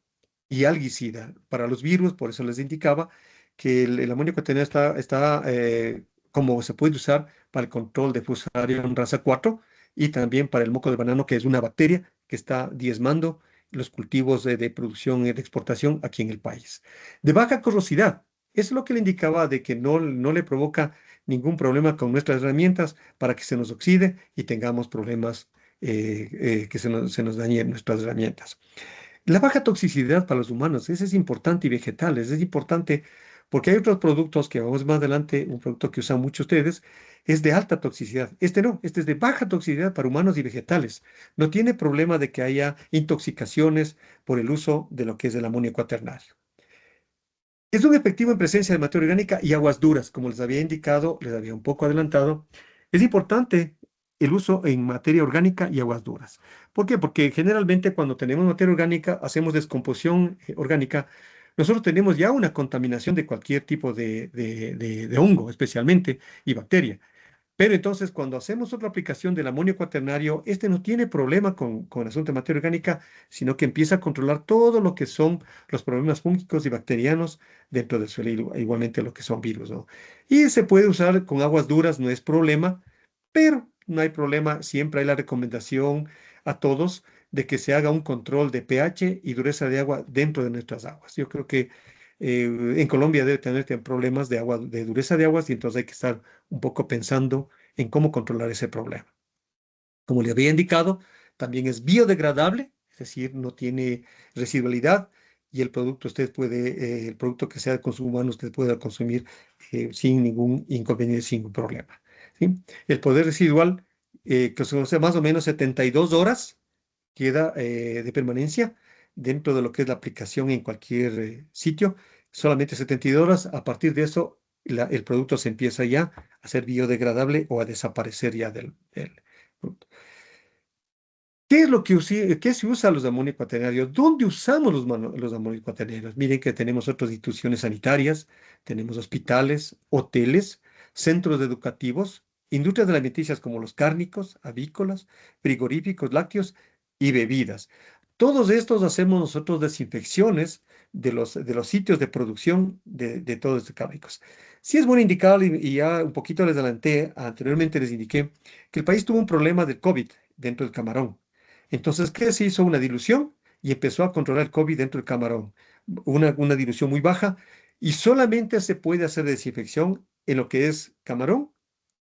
y algicida para los virus, por eso les indicaba que el amonio cuaternario está como se puede usar para el control de Fusarium raza 4 y también para el moco de banano, que es una bacteria que está diezmando los cultivos de producción y de exportación aquí en el país. De baja corrosidad, eso es lo que le indicaba de que no le provoca ningún problema con nuestras herramientas para que se nos oxide y tengamos problemas que se nos dañen nuestras herramientas. La baja toxicidad para los humanos, eso es importante y vegetales, es importante porque hay otros productos que vamos más adelante, un producto que usan muchos ustedes, es de alta toxicidad. Este no, este es de baja toxicidad para humanos y vegetales. No tiene problema de que haya intoxicaciones por el uso de lo que es el amonio cuaternario. Es un efectivo en presencia de materia orgánica y aguas duras, como les había indicado, les había un poco adelantado. Es importante el uso en materia orgánica y aguas duras. ¿Por qué? Porque generalmente cuando tenemos materia orgánica, hacemos descomposición orgánica, nosotros tenemos ya una contaminación de cualquier tipo de hongo, especialmente, y bacteria. Pero entonces, cuando hacemos otra aplicación del amonio cuaternario, este no tiene problema con el asunto de materia orgánica, sino que empieza a controlar todo lo que son los problemas fúngicos y bacterianos dentro del suelo, igualmente lo que son virus, ¿no? Y se puede usar con aguas duras, no es problema, pero no hay problema, siempre hay la recomendación a todos de que se haga un control de pH y dureza de agua dentro de nuestras aguas. Yo creo que en Colombia debe tener problemas de agua, de dureza de aguas, y entonces hay que estar un poco pensando en cómo controlar ese problema. Como le había indicado, también es biodegradable, es decir, no tiene residualidad y el producto el producto que sea de consumo humano, usted puede consumir sin ningún inconveniente, sin ningún problema. ¿Sí? El poder residual, que son más o menos 72 horas, queda de permanencia dentro de lo que es la aplicación en cualquier sitio, solamente 72 horas. A partir de eso, el producto se empieza ya a ser biodegradable o a desaparecer ya del producto. ¿Qué es lo que qué se usa los amonios cuaternarios? ¿Dónde usamos los amonios cuaternarios? Miren que tenemos otras instituciones sanitarias, tenemos hospitales, hoteles, centros educativos, industrias alimenticias como los cárnicos, avícolas, frigoríficos, lácteos y bebidas. Todos estos hacemos nosotros desinfecciones de los sitios de producción de todos estos cárnicos. Sí es bueno indicar, y ya un poquito les adelanté, anteriormente les indiqué, que el país tuvo un problema del COVID dentro del camarón. Entonces, ¿qué se hizo? Una dilución y empezó a controlar el COVID dentro del camarón. Una dilución muy baja y solamente se puede hacer desinfección en lo que es camarón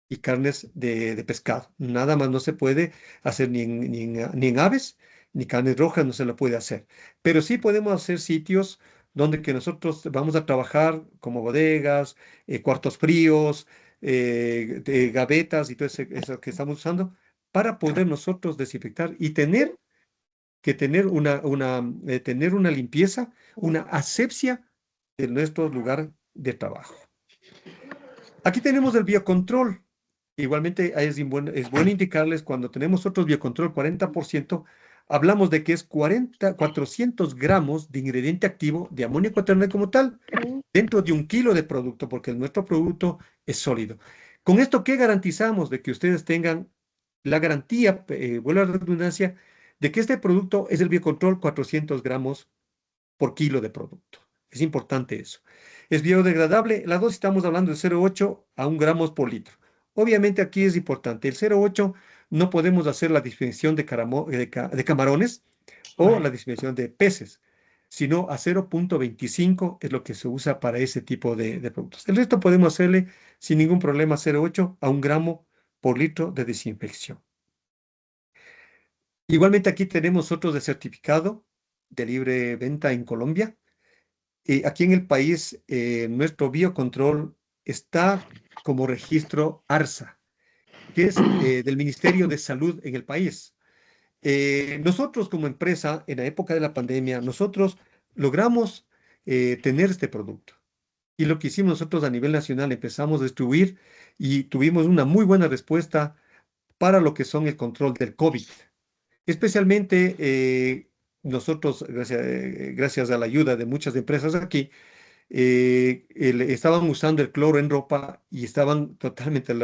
y carnes de pescado. Nada más no se puede hacer ni en aves, ni carnes rojas no se lo puede hacer. Pero sí podemos hacer sitios donde que nosotros vamos a trabajar como bodegas, cuartos fríos, gavetas y todo eso que estamos usando para poder nosotros desinfectar y tener tener una limpieza, una asepsia de nuestro lugar de trabajo. Aquí tenemos el biocontrol. Igualmente es bueno indicarles cuando tenemos otros biocontrol 40%, hablamos de que es 400 gramos de ingrediente activo de amonio cuaternario como tal, dentro de 1 kilo de producto, porque nuestro producto es sólido. Con esto, ¿qué garantizamos? De que ustedes tengan la garantía, vuelvo a la redundancia, de que este producto es el biocontrol 400 gramos por kilo de producto. Es importante eso. Es biodegradable. La dosis estamos hablando de 0,8 a 1 gramos por litro. Obviamente aquí es importante. El 0,8 no podemos hacer la distinción de camarones o la distinción de peces, sino a 0,25 es lo que se usa para ese tipo de productos. El resto podemos hacerle sin ningún problema 0,8 a 1 gramo por litro de desinfección. Igualmente aquí tenemos otros de certificado de libre venta en Colombia. Aquí en el país, nuestro biocontrol está como registro ARSA, que es del Ministerio de Salud en el país. Nosotros como empresa, en la época de la pandemia, nosotros logramos tener este producto. Y lo que hicimos nosotros a nivel nacional, empezamos a distribuir y tuvimos una muy buena respuesta para lo que son el control del COVID. Especialmente nosotros, gracias a la ayuda de muchas empresas aquí, estaban usando el cloro en ropa y estaban totalmente,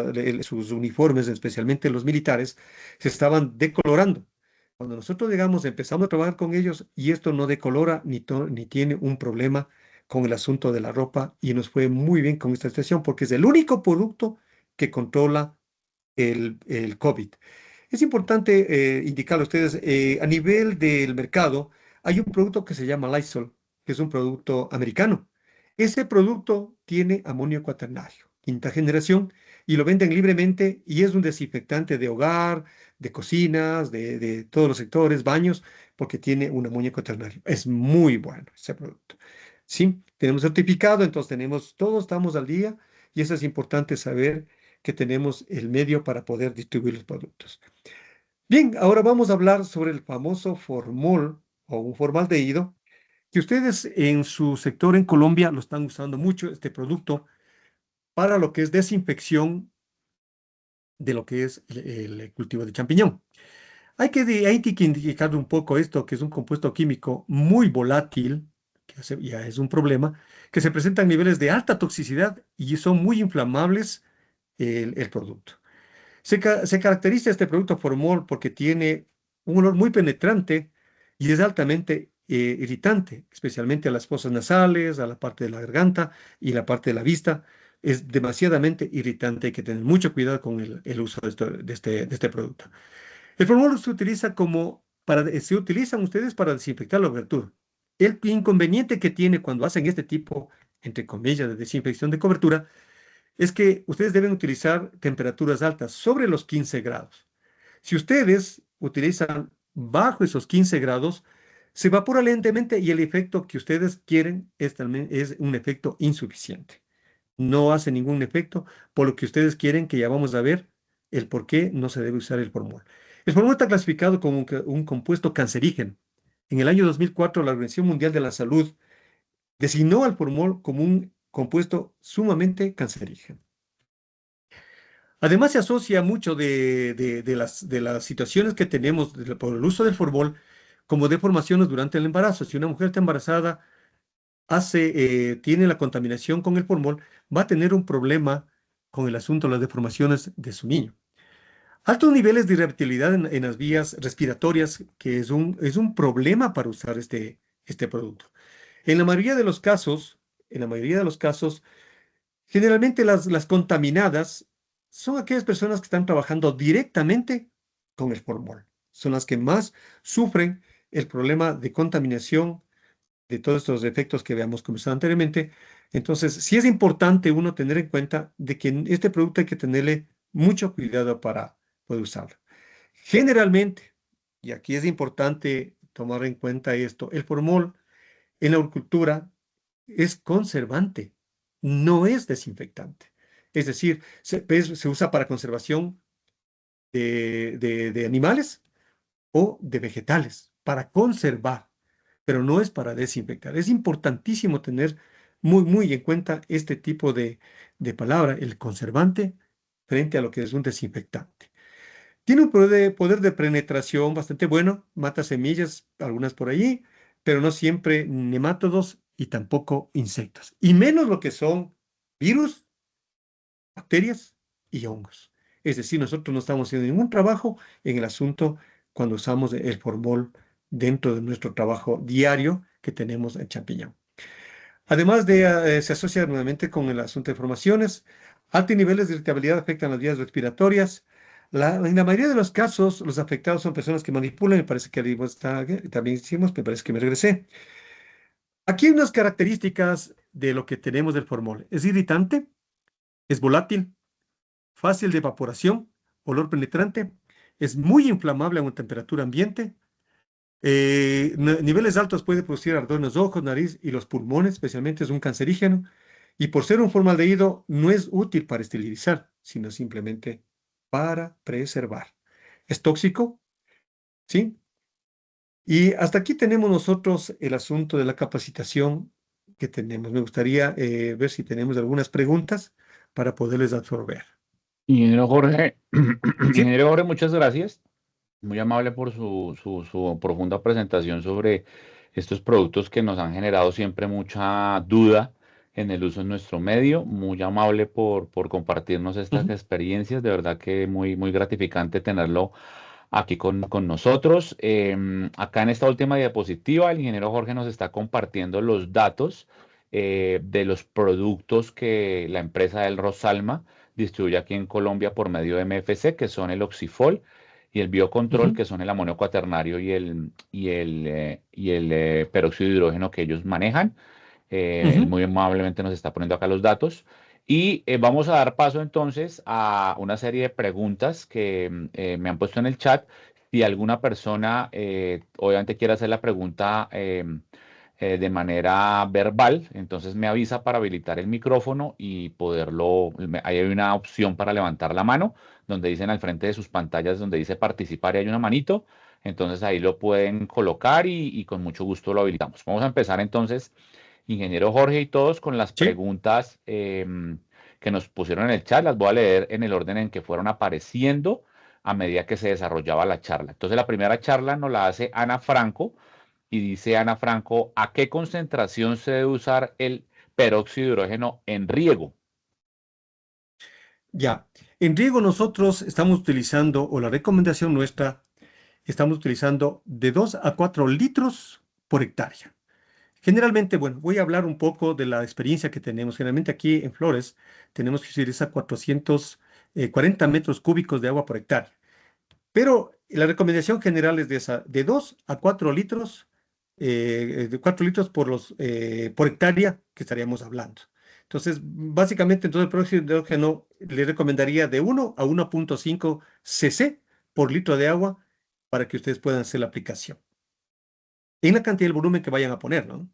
sus uniformes, especialmente los militares, se estaban decolorando. Cuando nosotros llegamos, empezamos a trabajar con ellos y esto no decolora ni tiene un problema con el asunto de la ropa y nos fue muy bien con esta situación porque es el único producto que controla el COVID. Es importante indicarle a ustedes, a nivel del mercado, hay un producto que se llama Lysol, que es un producto americano. Ese producto tiene amonio cuaternario, quinta generación, y lo venden libremente y es un desinfectante de hogar, de cocinas, de todos los sectores, baños, porque tiene un amonio cuaternario. Es muy bueno ese producto. Sí, tenemos certificado, entonces tenemos, todos estamos al día y eso es importante saber que tenemos el medio para poder distribuir los productos. Bien, ahora vamos a hablar sobre el famoso formol o un formaldehído, que ustedes en su sector en Colombia lo están usando mucho, este producto, para lo que es desinfección de lo que es el cultivo de champiñón. Hay que indicar un poco esto, que es un compuesto químico muy volátil, ya es un problema, que se presenta en niveles de alta toxicidad y son muy inflamables el producto. Se caracteriza este producto formol porque tiene un olor muy penetrante y es altamente irritante, especialmente a las fosas nasales, a la parte de la garganta y la parte de la vista. Es demasiadamente irritante, hay que tener mucho cuidado con el uso de este producto. El formol se utiliza se utilizan ustedes para desinfectar la cobertura. El inconveniente que tiene cuando hacen este tipo, entre comillas, de desinfección de cobertura, es que ustedes deben utilizar temperaturas altas, sobre los 15 grados. Si ustedes utilizan bajo esos 15 grados, se evapora lentamente y el efecto que ustedes quieren es un efecto insuficiente. No hace ningún efecto, por lo que ustedes quieren, que ya vamos a ver el por qué no se debe usar el formol. El formol está clasificado como un compuesto cancerígeno. En el año 2004, la Organización Mundial de la Salud designó al formol como un compuesto sumamente cancerígeno. Además, se asocia mucho de las situaciones que tenemos por el uso del formol como deformaciones durante el embarazo. Si una mujer está embarazada, tiene la contaminación con el formol, va a tener un problema con el asunto de las deformaciones de su niño. Altos niveles de irritabilidad en las vías respiratorias, que es un problema para usar este producto. En la mayoría de los casos, generalmente las contaminadas son aquellas personas que están trabajando directamente con el formol. Son las que más sufren el problema de contaminación de todos estos efectos que habíamos conversado anteriormente. Entonces, sí es importante uno tener en cuenta de que en este producto hay que tenerle mucho cuidado para poder usarlo. Generalmente, y aquí es importante tomar en cuenta esto, el formol en la agricultura es conservante, no es desinfectante. Es decir, se usa para conservación de animales o de vegetales, para conservar, pero no es para desinfectar. Es importantísimo tener muy en cuenta este tipo de palabra, el conservante, frente a lo que es un desinfectante. Tiene un poder de penetración bastante bueno, mata semillas, algunas por allí, pero no siempre nemátodos y tampoco insectos, y menos lo que son virus, bacterias y hongos. Es decir, nosotros no estamos haciendo ningún trabajo en el asunto cuando usamos el formol dentro de nuestro trabajo diario que tenemos en champiñón. Además se asocia nuevamente con el asunto de formaciones. Altos niveles de irritabilidad afectan las vías respiratorias. En la mayoría de los casos, los afectados son personas que manipulan. Me parece que también hicimos, me parece que me regresé. Aquí hay unas características de lo que tenemos del formol. Es irritante, es volátil, fácil de evaporación, olor penetrante, es muy inflamable a una temperatura ambiente. Niveles altos puede producir ardor en los ojos, nariz y los pulmones, especialmente es un cancerígeno. Y por ser un formaldehído, no es útil para esterilizar, sino simplemente para preservar. Es tóxico, ¿sí? Y hasta aquí tenemos nosotros el asunto de la capacitación que tenemos. Me gustaría ver si tenemos algunas preguntas para poderles absorber. Ingeniero Jorge, Sí. ingeniero Jorge, muchas gracias. Muy amable por su profunda presentación sobre estos productos que nos han generado siempre mucha duda en el uso en nuestro medio. Muy amable por compartirnos estas Ujú. experiencias. De verdad que muy gratificante tenerlo aquí con nosotros. Acá en esta última diapositiva, el ingeniero Jorge nos está compartiendo los datos de los productos que la empresa del Rosalma distribuye aquí en Colombia por medio de MFC, que son el Oxifol y el Biocontrol, Ujú, que son el amonio cuaternario y el peróxido de hidrógeno que ellos manejan. Él ujú. muy amablemente nos está poniendo acá los datos. Y vamos a dar paso entonces a una serie de preguntas que me han puesto en el chat. Si alguna persona obviamente quiere hacer la pregunta de manera verbal, entonces me avisa para habilitar el micrófono y poderlo. Ahí hay una opción para levantar la mano, donde dicen al frente de sus pantallas, donde dice participar y hay una manito. Entonces ahí lo pueden colocar y con mucho gusto lo habilitamos. Vamos a empezar entonces, ingeniero Jorge y todos, con las Sí, preguntas que nos pusieron en el chat. Las voy a leer en el orden en que fueron apareciendo a medida que se desarrollaba la charla. Entonces, la primera charla nos la hace Ana Franco y dice Ana Franco, ¿a qué concentración se debe usar el peróxido de hidrógeno en riego? ya. En riego nosotros estamos utilizando, o la recomendación nuestra, estamos utilizando de 2 a 4 litros por hectárea. Generalmente, bueno, voy a hablar un poco de la experiencia que tenemos. Generalmente aquí en Flores tenemos que utilizar 440 metros cúbicos de agua por hectárea. Pero la recomendación general es de 2 a 4 litros, de 4 litros por hectárea que estaríamos hablando. Entonces, básicamente, entonces el peróxido de hidrógeno le recomendaría de 1 a 1,5 cc por litro de agua para que ustedes puedan hacer la aplicación. En la cantidad y el volumen que vayan a poner, ¿no?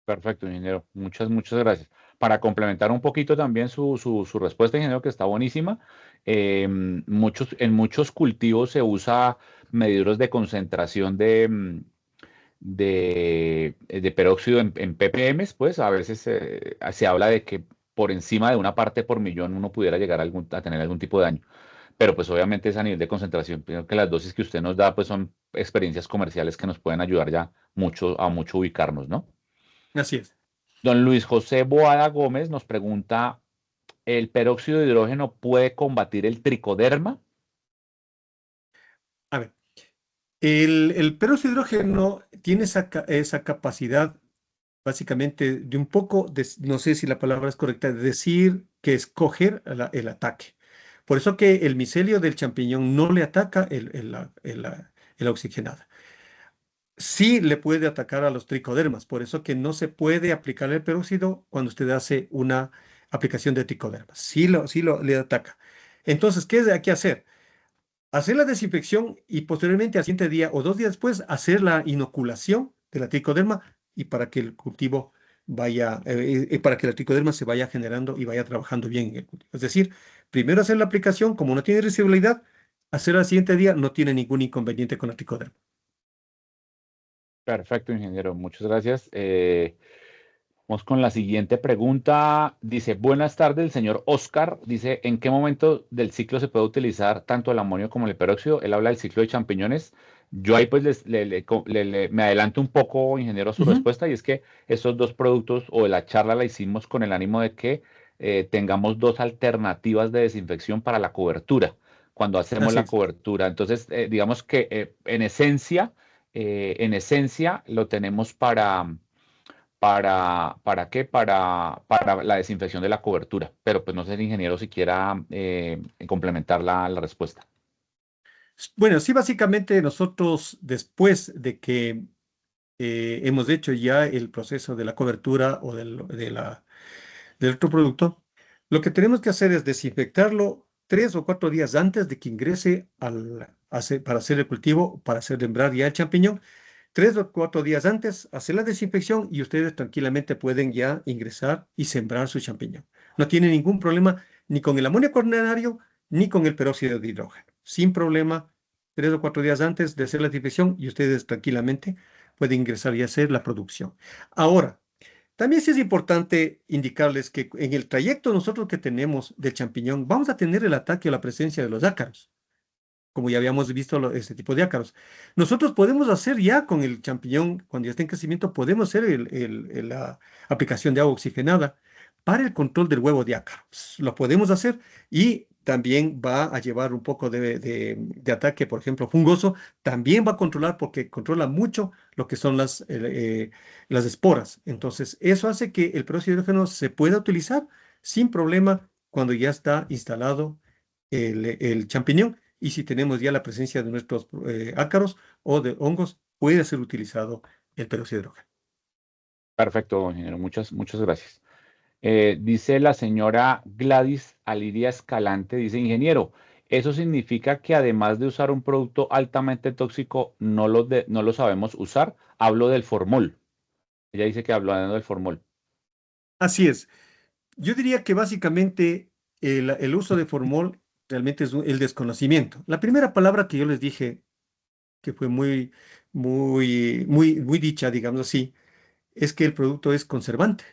Perfecto, ingeniero. Muchas gracias. Para complementar un poquito también su respuesta, ingeniero, que está buenísima. En muchos cultivos se usa medidores de concentración de peróxido en ppm, pues a veces se habla de que por encima de una parte por millón uno pudiera llegar a tener algún tipo de daño. Pero pues obviamente es a nivel de concentración. Creo que las dosis que usted nos da pues son experiencias comerciales que nos pueden ayudar ya a mucho ubicarnos, ¿no? Así es. Don Luis José Boada Gómez nos pregunta, ¿el peróxido de hidrógeno puede combatir el tricoderma? A ver, el peróxido de hidrógeno tiene esa capacidad, básicamente, de un poco, no sé si la palabra es correcta, de decir que escoger el ataque. Por eso que el micelio del champiñón no le ataca el oxigenada. Sí le puede atacar a los tricodermas, por eso que no se puede aplicar el peróxido cuando usted hace una aplicación de tricodermas. Sí lo le ataca. Entonces, ¿qué hay que hacer? Hacer la desinfección y posteriormente al siguiente día o 2 días después hacer la inoculación de la tricoderma y para que el cultivo vaya, para que la tricoderma se vaya generando y vaya trabajando bien en el cultivo. Es decir, primero hacer la aplicación, como no tiene residualidad, hacer al siguiente día no tiene ningún inconveniente con la tricoderma. Perfecto, ingeniero. Muchas gracias. Vamos con la siguiente pregunta. Dice, buenas tardes, el señor Oscar. Dice, ¿en qué momento del ciclo se puede utilizar tanto el amonio como el peróxido? Él habla del ciclo de champiñones. Yo ahí pues me adelanto un poco, ingeniero, a su Ujú. respuesta, y es que estos dos productos o la charla la hicimos con el ánimo de que tengamos dos alternativas de desinfección para la cobertura, cuando hacemos Así la es. cobertura. Entonces, digamos que en esencia lo tenemos ¿para qué? Para la desinfección de la cobertura. Pero pues no sé el ingeniero si quiera complementar la respuesta. Bueno, sí, básicamente nosotros después de que hemos hecho ya el proceso de la cobertura o del otro producto, lo que tenemos que hacer es desinfectarlo 3 o 4 días antes de que ingrese para hacer el cultivo, para hacer sembrar ya el champiñón. 3 o 4 días antes, hacer la desinfección y ustedes tranquilamente pueden ya ingresar y sembrar su champiñón. No tiene ningún problema ni con el amonio cuaternario ni con el peróxido de hidrógeno. Sin problema, 3 o 4 días antes de hacer la desinfección y ustedes tranquilamente pueden ingresar y hacer la producción. Ahora, también sí es importante indicarles que en el trayecto nosotros que tenemos del champiñón vamos a tener el ataque o la presencia de los ácaros, como ya habíamos visto este tipo de ácaros. Nosotros podemos hacer ya con el champiñón, cuando ya esté en crecimiento, podemos hacer la aplicación de agua oxigenada para el control del huevo de ácaro. Lo podemos hacer y también va a llevar un poco de ataque, por ejemplo, fungoso, también va a controlar porque controla mucho lo que son las esporas. Entonces, eso hace que el peróxido de hidrógeno se pueda utilizar sin problema cuando ya está instalado el champiñón. Y si tenemos ya la presencia de nuestros ácaros o de hongos, puede ser utilizado el peróxido de hidrógeno. Perfecto, ingeniero. Muchas gracias. Dice la señora Gladys Aliria Escalante, dice, ingeniero, ¿eso significa que además de usar un producto altamente tóxico, no lo sabemos usar? Hablo del formol. Ella dice que hablando del formol. Así es. Yo diría que básicamente el uso de formol realmente es el desconocimiento. La primera palabra que yo les dije, que fue muy dicha, digamos así, es que el producto es conservante,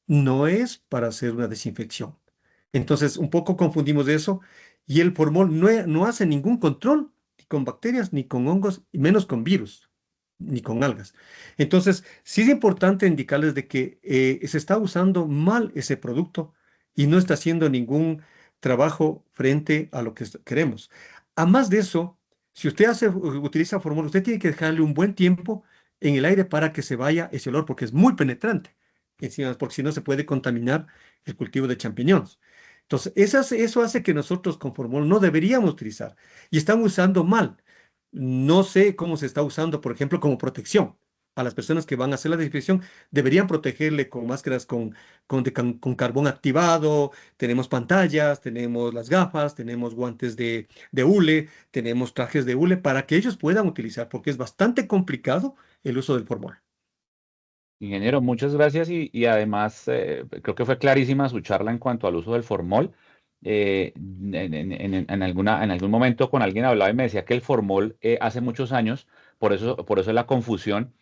no es para hacer una desinfección. Entonces, un poco confundimos eso y el formol no hace ningún control ni con bacterias, ni con hongos, y menos con virus, ni con algas. Entonces, sí es importante indicarles de que se está usando mal ese producto y no está haciendo ningún trabajo frente a lo que queremos. A más de eso, si usted utiliza formol, usted tiene que dejarle un buen tiempo en el aire para que se vaya ese olor, porque es muy penetrante. Encima, porque si no se puede contaminar el cultivo de champiñones. Entonces, eso hace que nosotros con formol no deberíamos utilizar. Y están usando mal. No sé cómo se está usando, por ejemplo, como protección. A las personas que van a hacer la desinfección, deberían protegerle con máscaras con carbón activado. Tenemos pantallas, tenemos las gafas, tenemos guantes de hule, tenemos trajes de hule para que ellos puedan utilizar, porque es bastante complicado el uso del formol. Ingeniero, muchas gracias y además creo que fue clarísima su charla en cuanto al uso del formol. En algún momento con alguien hablaba y me decía que el formol hace muchos años, por eso la confusión,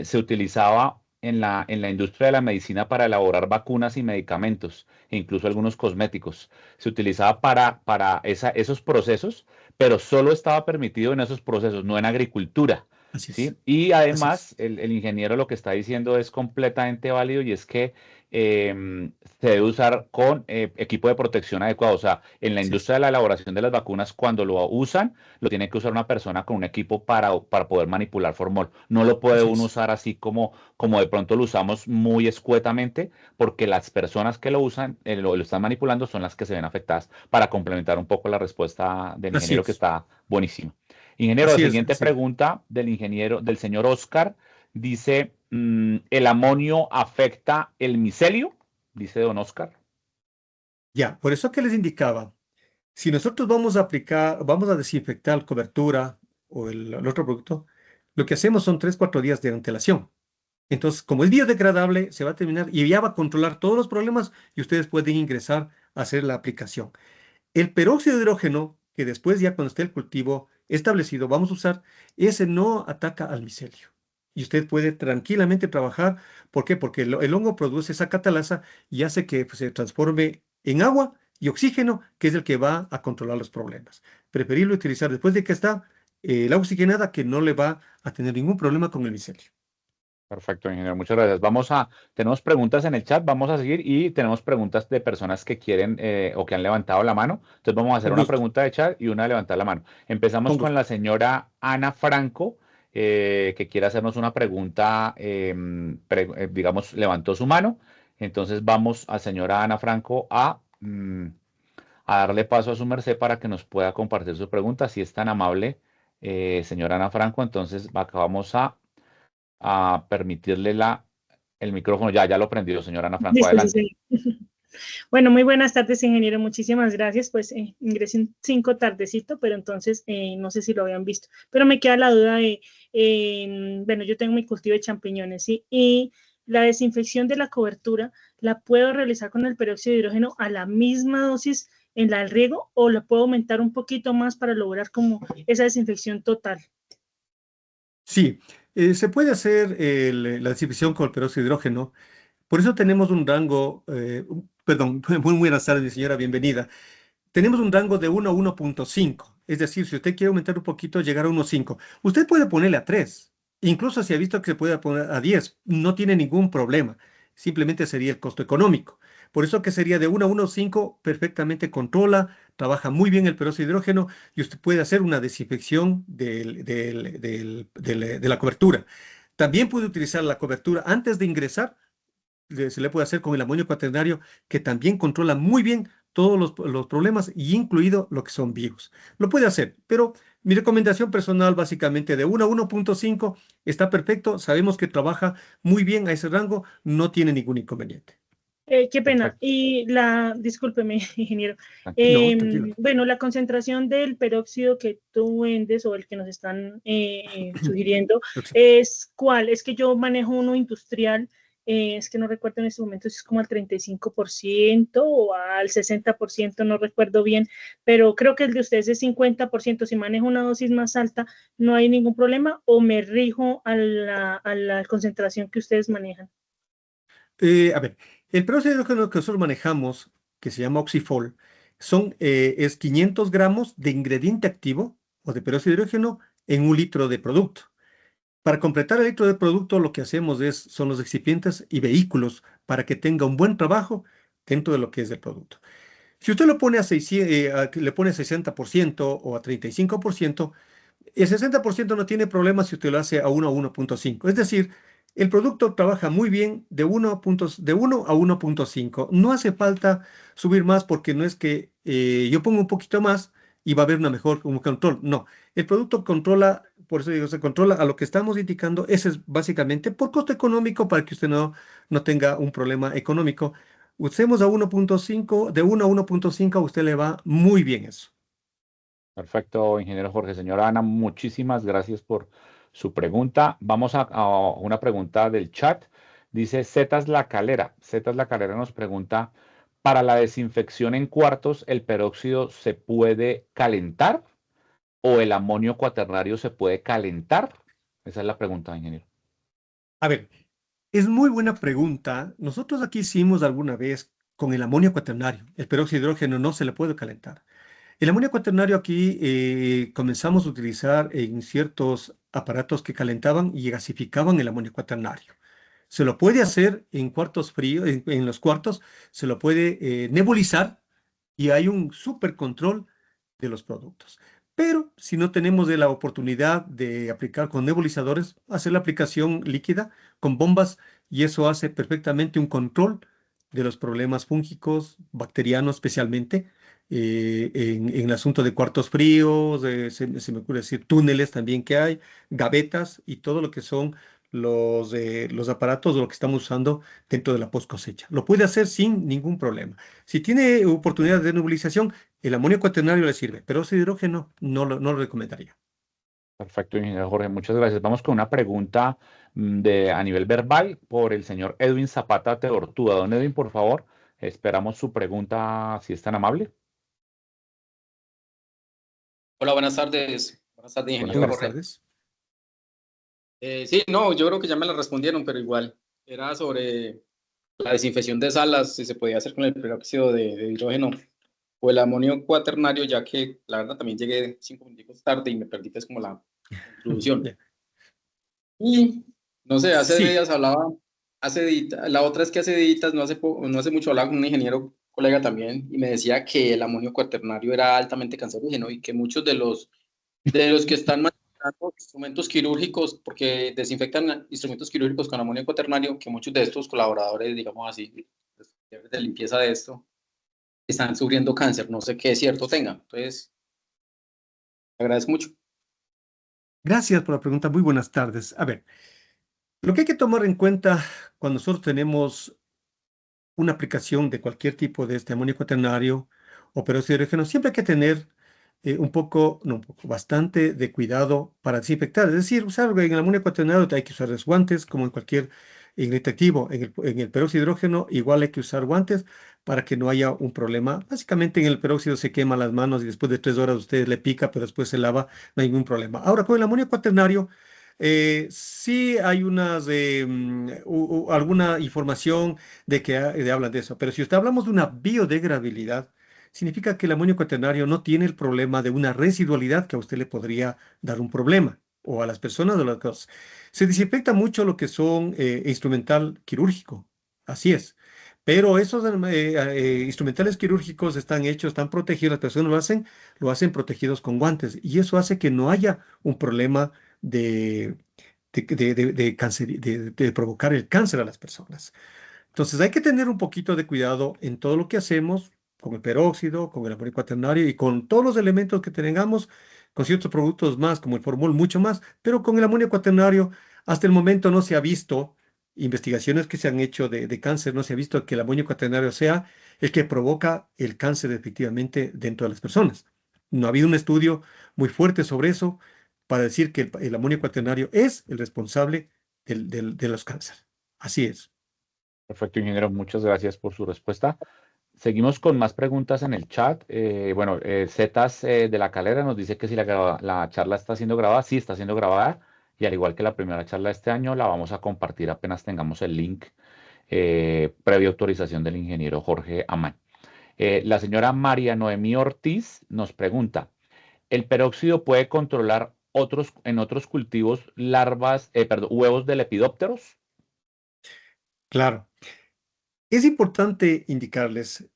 se utilizaba en la industria de la medicina para elaborar vacunas y medicamentos, e incluso algunos cosméticos. Se utilizaba para esos procesos, pero solo estaba permitido en esos procesos, no en agricultura. Así es. ¿Sí? Y Así además, es. el ingeniero lo que está diciendo es completamente válido y es que se debe usar con equipo de protección adecuado. O sea, en la Así es. industria de la elaboración de las vacunas, cuando lo usan, lo tiene que usar una persona con un equipo para poder manipular formol. No lo puede Así uno es. usar así como de pronto lo usamos muy escuetamente, porque las personas que lo usan, lo están manipulando, son las que se ven afectadas. Para complementar un poco la respuesta del Así ingeniero, que es. está buenísima. Ingeniero, la Así es. siguiente pregunta del señor Oscar, dice, ¿el amonio afecta el micelio? Dice don Oscar. Ya, por eso que les indicaba, si nosotros vamos a desinfectar cobertura o el otro producto, lo que hacemos son 3, 4 días de antelación. Entonces, como es biodegradable, se va a terminar y ya va a controlar todos los problemas y ustedes pueden ingresar a hacer la aplicación. El peróxido de hidrógeno, que después ya cuando esté el cultivo establecido vamos a usar, ese no ataca al micelio. Y usted puede tranquilamente trabajar. ¿Por qué? Porque el hongo produce esa catalasa y hace que pues, se transforme en agua y oxígeno, que es el que va a controlar los problemas. Preferible utilizar después de que está la oxigenada, que no le va a tener ningún problema con el micelio. Perfecto, ingeniero, muchas gracias. Tenemos preguntas en el chat, vamos a seguir y tenemos preguntas de personas que quieren o que han levantado la mano. Entonces vamos a hacer Con una gusto, pregunta de chat y una de levantar la mano. Empezamos con con gusto. la señora Ana Franco, que quiere hacernos una pregunta, digamos, levantó su mano. Entonces vamos a señora Ana Franco a darle paso a su merced para que nos pueda compartir su pregunta. Si es tan amable, señora Ana Franco, entonces acá vamos a permitirle el micrófono. Ya lo prendió, señora Ana Franco, Listo, sí, adelante. señor. Bueno, muy buenas tardes, ingeniero. Muchísimas gracias. Pues ingresé en 5 tardecito, pero entonces no sé si lo habían visto. Pero me queda la duda de, bueno, yo tengo mi cultivo de champiñones, ¿sí? Y la desinfección de la cobertura, ¿la puedo realizar con el peróxido de hidrógeno a la misma dosis en la del riego o la puedo aumentar un poquito más para lograr como esa desinfección total? Sí, se puede hacer la desinfección con el peróxido de hidrógeno. Por eso tenemos un rango, perdón, muy buenas tardes, mi señora, bienvenida. Tenemos un rango de 1 a 1.5. Es decir, si usted quiere aumentar un poquito, llegar a 1.5. Usted puede ponerle a 3. Incluso si ha visto que se puede poner a 10, no tiene ningún problema. Simplemente sería el costo económico. Por eso que sería de 1 a 1.5, perfectamente controla trabaja muy bien el peróxido de hidrógeno y usted puede hacer una desinfección de la cobertura. También puede utilizar la cobertura antes de ingresar, se le puede hacer con el amonio cuaternario, que también controla muy bien todos los problemas, y incluido lo que son virus. Lo puede hacer, pero mi recomendación personal básicamente de 1 a 1.5 está perfecto. Sabemos que trabaja muy bien a ese rango, no tiene ningún inconveniente. Qué pena. Perfecto. Y discúlpeme, ingeniero. No, tranquilo. Bueno, la concentración del peróxido que tú vendes o el que nos están sugiriendo, ¿es cuál? Es que yo manejo uno industrial, es que no recuerdo en este momento si es como al 35% o al 60%, no recuerdo bien, pero creo que el de ustedes es 50%. Si manejo una dosis más alta, ¿no hay ningún problema o me rijo a la concentración que ustedes manejan? A ver, el peróxido de hidrógeno que nosotros manejamos, que se llama Oxifol, es 500 gramos de ingrediente activo o de peróxido de hidrógeno en 1 litro de producto. Para completar el litro de producto, lo que hacemos son los excipientes y vehículos para que tenga un buen trabajo dentro de lo que es el producto. Si usted lo pone le pone 60% o a 35%, el 60% no tiene problema si usted lo hace a 1 a 1.5. Es decir, el producto trabaja muy bien de 1 a 1.5. No hace falta subir más, porque no es que yo pongo un poquito más y va a haber un control. No, el producto controla, por eso digo, se controla a lo que estamos indicando. Ese es básicamente por costo económico, para que usted no tenga un problema económico. Usemos a 1.5, de 1 a 1.5 a usted le va muy bien eso. Perfecto, ingeniero Jorge. Señora Ana, muchísimas gracias por su pregunta. Vamos a una pregunta del chat. Dice Zetas La Calera. Zetas La Calera nos pregunta, ¿para la desinfección en cuartos el peróxido se puede calentar o el amonio cuaternario se puede calentar? Esa es la pregunta, ingeniero. A ver, es muy buena pregunta. Nosotros aquí hicimos alguna vez con el amonio cuaternario. El peróxido de hidrógeno no se le puede calentar. El amonio cuaternario aquí comenzamos a utilizar en ciertos aparatos que calentaban y gasificaban el amonio cuaternario. Se lo puede hacer en cuartos fríos, en los cuartos, se lo puede nebulizar, y hay un súper control de los productos. Pero si no tenemos la oportunidad de aplicar con nebulizadores, hacer la aplicación líquida con bombas, y eso hace perfectamente un control de los problemas fúngicos, bacterianos especialmente, en el asunto de cuartos fríos. Se me ocurre decir túneles también que hay, gavetas y todo lo que son los aparatos de lo que estamos usando dentro de la post cosecha. Lo puede hacer sin ningún problema. Si tiene oportunidad de nebulización, el amonio cuaternario le sirve, pero ese hidrógeno no lo recomendaría. Perfecto, ingeniero Jorge, muchas gracias. Vamos con una pregunta a nivel verbal por el señor Edwin Zapata Teortúa. Don Edwin, por favor, esperamos su pregunta, si es tan amable. Hola, buenas tardes. Buenas tardes, ingeniero Buenas Jorge. tardes. Sí, no, yo creo que ya me la respondieron, pero igual. Era sobre la desinfección de salas, si se podía hacer con el peróxido de hidrógeno o el amonio cuaternario, ya que la verdad también llegué 5 minutos tarde y me perdí pues como la introducción. Y no sé, hace Sí. días hablaba, la otra es que hace días, no hace mucho, hablaba con un ingeniero colega también, y me decía que el amonio cuaternario era altamente cancerígeno y que muchos de los que están manejando instrumentos quirúrgicos, porque desinfectan instrumentos quirúrgicos con amonio cuaternario, que muchos de estos colaboradores, digamos así, de limpieza de esto, están sufriendo cáncer. No sé qué cierto tenga. Entonces, te agradezco mucho. Gracias por la pregunta. Muy buenas tardes. A ver, lo que hay que tomar en cuenta cuando nosotros tenemos una aplicación de cualquier tipo de este amonio cuaternario o peróxido de hidrógeno, siempre hay que tener bastante de cuidado para desinfectar. Es decir, usar en el amonio cuaternario hay que usar los guantes, como en cualquier ingrediente activo. En el peróxido de hidrógeno igual hay que usar guantes para que no haya un problema. Básicamente en el peróxido se quema las manos y después de 3 horas usted le pica, pero después se lava, no hay ningún problema. Ahora, con el amonio cuaternario, sí hay alguna información de hablan de eso, pero si usted hablamos de una biodegradabilidad, significa que el amonio cuaternario no tiene el problema de una residualidad que a usted le podría dar un problema, o a las personas de las cosas. Se desinfecta mucho lo que son instrumental quirúrgico, así es, Pero esos instrumentales quirúrgicos están hechos, están protegidos, las personas lo hacen protegidos con guantes y eso hace que no haya un problema de cáncer, de provocar el cáncer a las personas. Entonces hay que tener un poquito de cuidado en todo lo que hacemos con el peróxido, con el amonio cuaternario y con todos los elementos que tengamos, con ciertos productos más, como el formol, mucho más, pero con el amonio cuaternario hasta el momento no se ha visto, investigaciones que se han hecho de cáncer, no se ha visto que el amonio cuaternario sea el que provoca el cáncer efectivamente dentro de las personas. No ha habido un estudio muy fuerte sobre eso para decir que el amonio cuaternario es el responsable de los cánceres. Así es. Perfecto, ingeniero. Muchas gracias por su respuesta. Seguimos con más preguntas en el chat. Zetas de la Calera nos dice que si la charla está siendo grabada. Sí, está siendo grabada. Y al igual que la primera charla de este año, la vamos a compartir apenas tengamos el link previa autorización del ingeniero Jorge Amán. La señora María Noemí Ortiz nos pregunta, ¿el peróxido puede controlar en otros cultivos huevos de lepidópteros? Claro. Es importante indicarles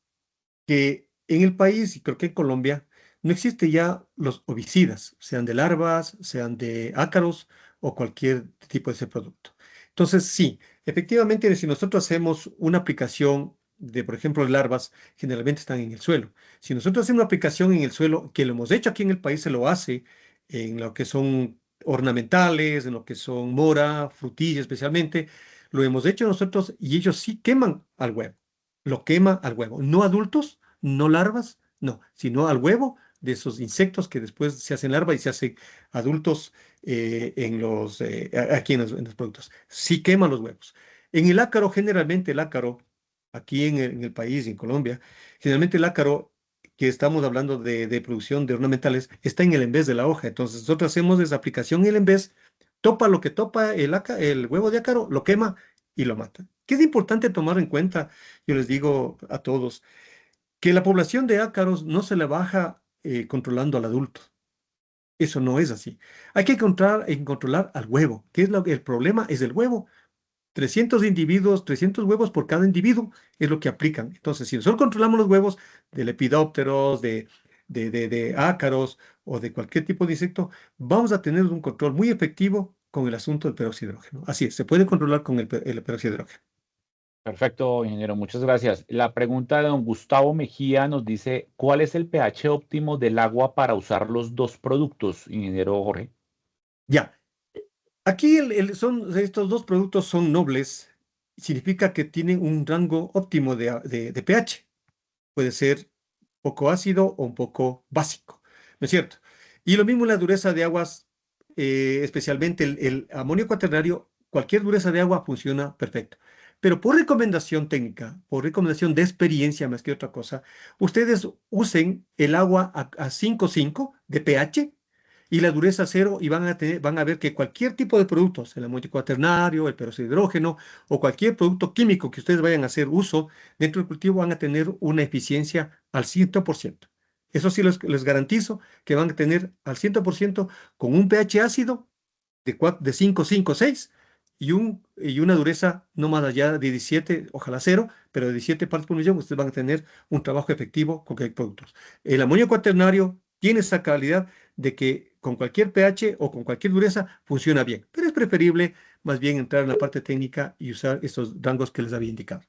que en el país, y creo que en Colombia, no existe ya los ovicidas, sean de larvas, sean de ácaros o cualquier tipo de ese producto. Entonces, sí, efectivamente, si nosotros hacemos una aplicación de, por ejemplo, larvas, generalmente están en el suelo. Si nosotros hacemos una aplicación en el suelo, que lo hemos hecho aquí en el país, se lo hace en lo que son ornamentales, en lo que son mora, frutilla especialmente, lo hemos hecho nosotros y ellos sí queman al huevo, lo quema al huevo, no adultos, no larvas, no, sino al huevo de esos insectos que después se hacen larva y se hacen adultos aquí en los productos. Sí quema los huevos. En el ácaro, generalmente el ácaro, aquí en el país, en Colombia, generalmente el ácaro que estamos hablando de producción de ornamentales está en el embés de la hoja. Entonces nosotros hacemos esa aplicación en el embés, topa lo que topa el huevo de ácaro, lo quema y lo mata. ¿Qué es importante tomar en cuenta? Yo les digo a todos que la población de ácaros no se le baja controlando al adulto. Eso no es así. Hay que controlar al huevo. ¿Qué es el problema? Es el huevo. 300 individuos, 300 huevos por cada individuo es lo que aplican. Entonces, si nosotros controlamos los huevos de lepidópteros, de ácaros o de cualquier tipo de insecto, vamos a tener un control muy efectivo con el asunto del peróxido de hidrógeno. Así es, se puede controlar con el peróxido de hidrógeno. Perfecto, ingeniero, muchas gracias. La pregunta de don Gustavo Mejía nos dice, ¿cuál es el pH óptimo del agua para usar los dos productos, ingeniero Jorge? Ya, aquí estos dos productos son nobles, significa que tienen un rango óptimo de pH. Puede ser poco ácido o un poco básico, ¿no es cierto? Y lo mismo la dureza de aguas, especialmente el amonio cuaternario, cualquier dureza de agua funciona perfecto. Pero por recomendación técnica, por recomendación de experiencia más que otra cosa, ustedes usen el agua a 5,5 de pH y la dureza cero y van a ver que cualquier tipo de productos, el amonio cuaternario, el peróxido de hidrógeno o cualquier producto químico que ustedes vayan a hacer uso dentro del cultivo van a tener una eficiencia al 100%. Eso sí les garantizo que van a tener al 100% con un pH ácido de 5, 5, 6 y una dureza no más allá de 17, ojalá cero, pero de 17 partes por millón, ustedes van a tener un trabajo efectivo con cualquier producto. El amonio cuaternario tiene esa calidad de que con cualquier pH o con cualquier dureza funciona bien, pero es preferible más bien entrar en la parte técnica y usar estos rangos que les había indicado.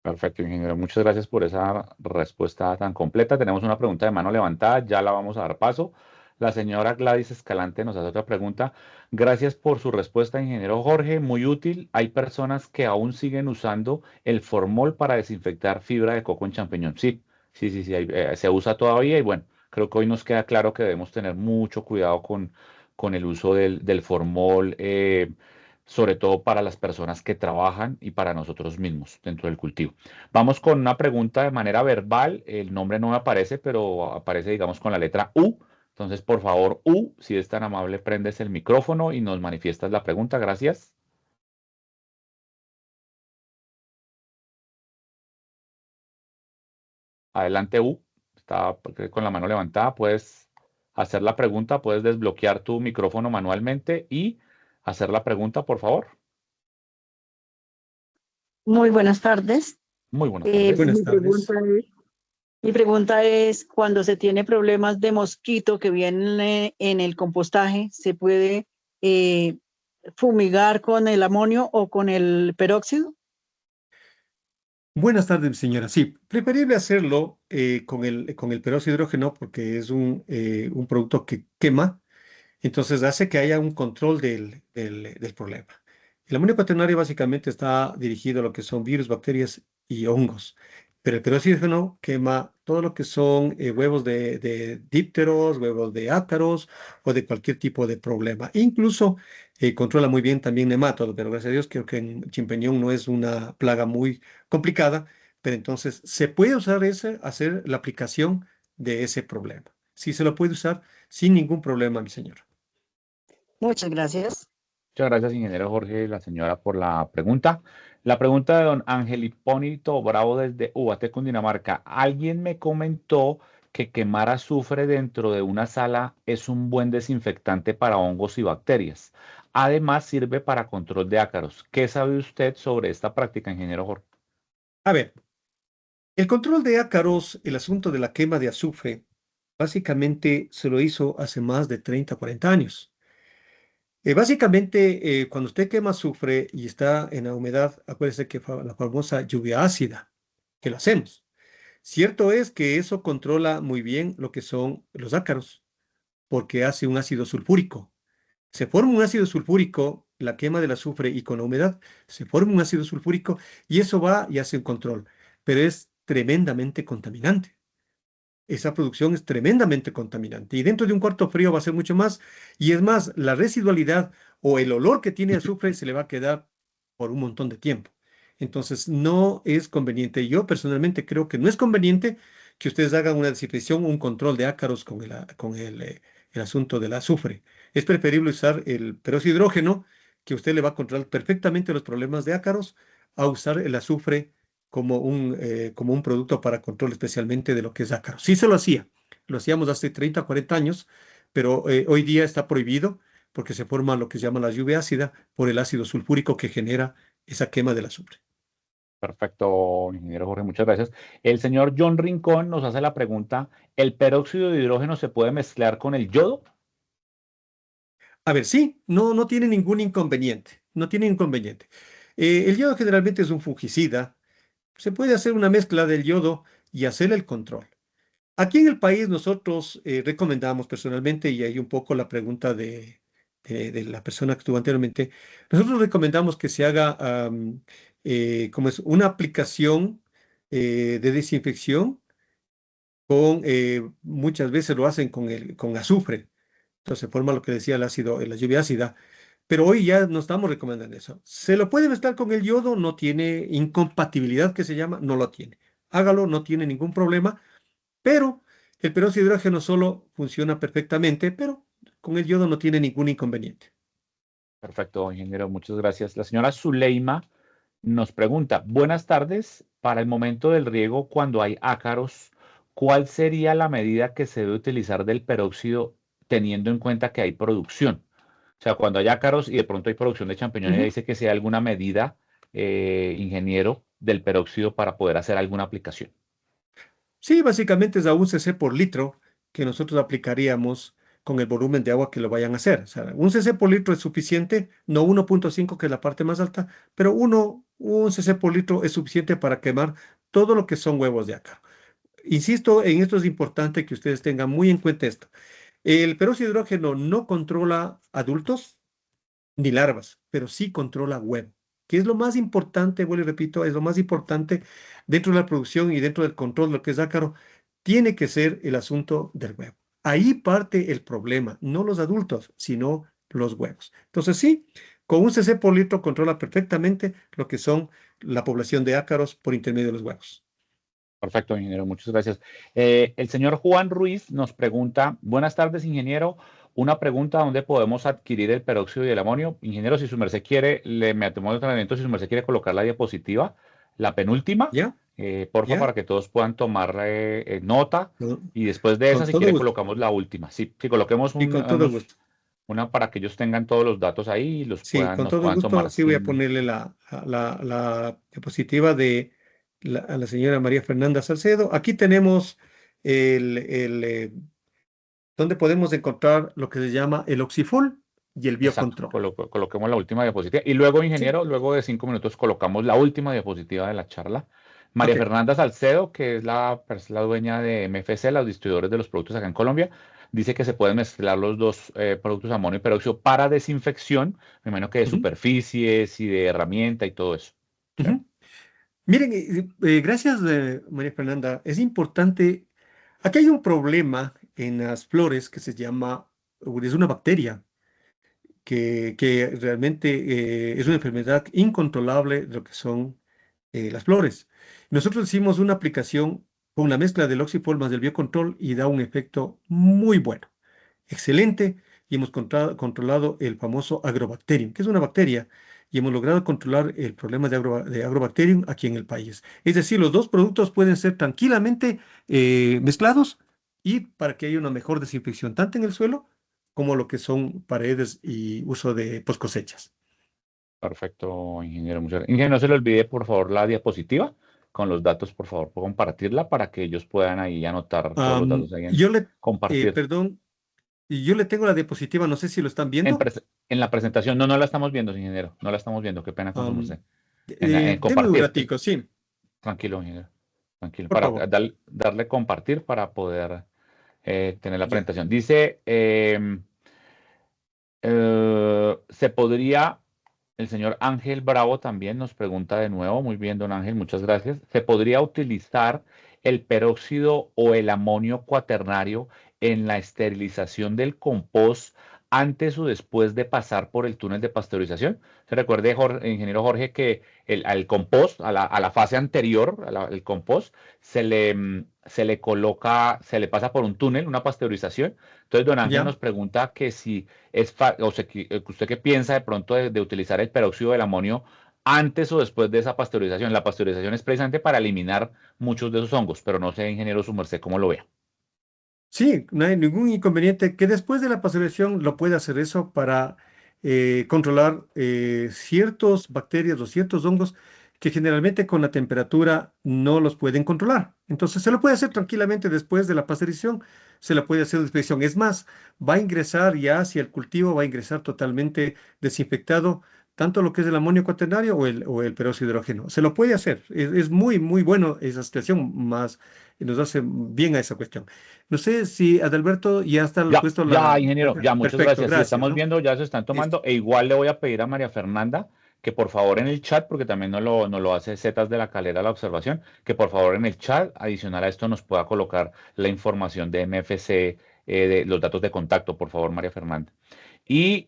Perfecto, ingeniero. Muchas gracias por esa respuesta tan completa. Tenemos una pregunta de mano levantada, ya la vamos a dar paso. La señora Gladys Escalante nos hace otra pregunta. Gracias por su respuesta, ingeniero Jorge. Muy útil. Hay personas que aún siguen usando el formol para desinfectar fibra de coco en champiñón. Sí, se usa todavía y bueno, creo que hoy nos queda claro que debemos tener mucho cuidado con el uso del formol. Sobre todo para las personas que trabajan y para nosotros mismos dentro del cultivo. Vamos con una pregunta de manera verbal. El nombre no me aparece, pero aparece, digamos, con la letra U. Entonces, por favor, U, si es tan amable, prendes el micrófono y nos manifiestas la pregunta. Gracias. Adelante, U. Está con la mano levantada. Puedes hacer la pregunta, puedes desbloquear tu micrófono manualmente y hacer la pregunta, por favor. Muy buenas tardes. Muy buenas tardes. Buenas Mi tardes. mi pregunta es, cuando se tiene problemas de mosquito que vienen en el compostaje, ¿se puede fumigar con el amonio o con el peróxido? Buenas tardes, señora. Sí, preferible hacerlo con el peróxido de hidrógeno porque es un producto que quema, entonces hace que haya un control del problema. El amonio cuaternario básicamente está dirigido a lo que son virus, bacterias y hongos, pero el peróxido de hidrógeno quema todo lo que son huevos de dípteros, huevos de ácaros o de cualquier tipo de problema. Incluso controla muy bien también nematodos, pero gracias a Dios creo que en Chimpenión no es una plaga muy complicada, pero entonces se puede usar hacer la aplicación de ese problema. Sí se lo puede usar sin ningún problema, mi señora. Muchas gracias. Muchas gracias, ingeniero Jorge, la señora, por la pregunta. La pregunta de don Ángel Hipólito Bravo desde Ubaté, Cundinamarca. Alguien me comentó que quemar azufre dentro de una sala es un buen desinfectante para hongos y bacterias. Además, sirve para control de ácaros. ¿Qué sabe usted sobre esta práctica, ingeniero Jorge? A ver, el control de ácaros, el asunto de la quema de azufre, básicamente se lo hizo hace más de 30, 40 años. Básicamente, cuando usted quema azufre y está en la humedad, acuérdese que la famosa lluvia ácida, que lo hacemos. Cierto es que eso controla muy bien lo que son los ácaros, porque hace un ácido sulfúrico. Se forma un ácido sulfúrico, la quema del azufre y con la humedad, se forma un ácido sulfúrico y eso va y hace un control, pero es tremendamente contaminante. Esa producción es tremendamente contaminante y dentro de un cuarto frío va a ser mucho más. Y es más, la residualidad o el olor que tiene azufre se le va a quedar por un montón de tiempo. Entonces, no es conveniente. Yo personalmente creo que no es conveniente que ustedes hagan una desinfección o un control de ácaros el asunto del azufre. Es preferible usar el peróxido de hidrógeno, que usted le va a controlar perfectamente los problemas de ácaros, a usar el azufre como un producto para control especialmente de lo que es ácaro. Sí se lo hacíamos hace 30, 40 años, pero hoy día está prohibido porque se forma lo que se llama la lluvia ácida por el ácido sulfúrico que genera esa quema del azufre. Perfecto, ingeniero Jorge, muchas gracias. El señor John Rincón nos hace la pregunta, ¿el peróxido de hidrógeno se puede mezclar con el yodo? A ver, sí, no tiene ningún inconveniente, no tiene inconveniente. El yodo generalmente es un fungicida. Se puede hacer una mezcla del yodo y hacer el control. Aquí en el país nosotros recomendamos personalmente, y hay un poco la pregunta de la persona que estuvo anteriormente, nosotros recomendamos que se haga como es una aplicación de desinfección muchas veces lo hacen con azufre, entonces se forma lo que decía el ácido, la lluvia ácida, pero hoy ya no estamos recomendando eso. ¿Se lo puede mezclar con el yodo? No tiene incompatibilidad que se llama, no lo tiene. Hágalo, no tiene ningún problema. Pero el peróxido de hidrógeno solo funciona perfectamente, pero con el yodo no tiene ningún inconveniente. Perfecto, ingeniero, muchas gracias. La señora Zuleima nos pregunta, buenas tardes, para el momento del riego cuando hay ácaros, ¿cuál sería la medida que se debe utilizar del peróxido teniendo en cuenta que hay producción? O sea, cuando hay ácaros y de pronto hay producción de champiñones, ella dice que sea alguna medida, ingeniero, del peróxido para poder hacer alguna aplicación. Sí, básicamente es a 1 cc por litro que nosotros aplicaríamos con el volumen de agua que lo vayan a hacer. O sea, 1 cc por litro es suficiente, no 1.5 que es la parte más alta, pero 1 cc por litro es suficiente para quemar todo lo que son huevos de ácaro. Insisto, en esto es importante que ustedes tengan muy en cuenta esto. El peróxido de hidrógeno no controla adultos ni larvas, pero sí controla huevo, que es lo más importante, vuelvo y repito, es lo más importante dentro de la producción y dentro del control de lo que es ácaro, tiene que ser el asunto del huevo. Ahí parte el problema, no los adultos, sino los huevos. Entonces sí, con 1 cc por litro controla perfectamente lo que son la población de ácaros por intermedio de los huevos. Perfecto, ingeniero, muchas gracias. El señor Juan Ruiz nos pregunta, buenas tardes, ingeniero. Una pregunta, ¿dónde podemos adquirir el peróxido y el amonio? Ingeniero, si su merced quiere, le metemos el entrenamiento, si su merced quiere colocar la diapositiva, la penúltima, ¿Ya? porfa, ¿Ya? para que todos puedan tomar nota. No, Y después de esa, con si todo quiere, gusto. colocamos la última. Sí, sí, coloquemos Y con todo gusto. una para que ellos tengan todos los datos ahí y Sí, con nos todo puedan gusto, tomar sí voy a sin... ponerle la diapositiva de a la señora María Fernanda Salcedo. Aquí tenemos donde podemos encontrar lo que se llama el Oxifol y el Exacto, biocontrol. coloquemos la última diapositiva. Y luego, ¿Sí? ingeniero, luego de 5 minutos colocamos la última diapositiva de la charla. María Ok. Fernanda Salcedo, que es la dueña de MFC, los distribuidores de los productos acá en Colombia, dice que se pueden mezclar los dos productos amonio y peróxido para desinfección, me imagino que de Ujú, superficies y de herramienta y todo eso. ¿Sí? ujú. Miren, gracias, María Fernanda. Es importante. Aquí hay un problema en las flores que se llama, es una bacteria que realmente es una enfermedad incontrolable de lo que son las flores. Nosotros hicimos una aplicación con la mezcla del Oxifol más del biocontrol y da un efecto muy bueno, excelente, y hemos controlado el famoso Agrobacterium, que es una bacteria, y hemos logrado controlar el problema de Agrobacterium aquí en el país. Es decir, los dos productos pueden ser tranquilamente mezclados y para que haya una mejor desinfección, tanto en el suelo como lo que son paredes y uso de post cosechas. Perfecto, ingeniero. Muchas gracias. Ingeniero, no se le olvide, por favor, la diapositiva con los datos, por favor, por compartirla para que ellos puedan ahí anotar todos los datos ahí en compartir. Perdón, yo le tengo la diapositiva, no sé si lo están En, viendo. en la presentación, no, no la estamos viendo, ingeniero. No la estamos viendo. Qué pena con su Am, merced. En Deme un compartir. ratico, sí, Tranquilo, ingeniero. Tranquilo. por Para favor. darle compartir para poder tener la Ya. presentación. Dice, se podría, el señor Ángel Bravo también nos pregunta de nuevo. Muy bien, don Ángel, muchas gracias. ¿Se podría utilizar el peróxido o el amonio cuaternario en la esterilización del compost antes o después de pasar por el túnel de pasteurización? Se recuerde, ingeniero Jorge, que al compost, a la fase anterior, el compost, se le coloca, se le pasa por un túnel, una pasteurización. Entonces, don Ángel Ya. nos pregunta que si o sea, ¿usted qué piensa de pronto de utilizar el peróxido del amonio antes o después de esa pasteurización? La pasteurización es precisamente para eliminar muchos de esos hongos, pero no sé, ingeniero su merced, cómo lo vea. Sí, no hay ningún inconveniente que después de la pasteurización lo pueda hacer eso para controlar ciertas bacterias o ciertos hongos que generalmente con la temperatura no los pueden controlar. Entonces se lo puede hacer tranquilamente después de la pasteurización, se lo puede hacer desinfección. Es más, va a ingresar ya hacia el cultivo, va a ingresar totalmente desinfectado, tanto lo que es el amonio cuaternario o el peróxido de hidrógeno. Se lo puede hacer. Es muy, muy bueno esa situación, más nos hace bien a esa cuestión. No sé si Adalberto ya está Ya, puesto ya, ingeniero, ya, muchas Perfecto, gracias. Si gracias, estamos ¿no? viendo, ya se están Listo. tomando, e igual le voy a pedir a María Fernanda que por favor en el chat, porque también nos lo hace Zetas de la Calera la observación, que por favor en el chat, adicional a esto, nos pueda colocar la información de MFC, de los datos de contacto, por favor, María Fernanda. Y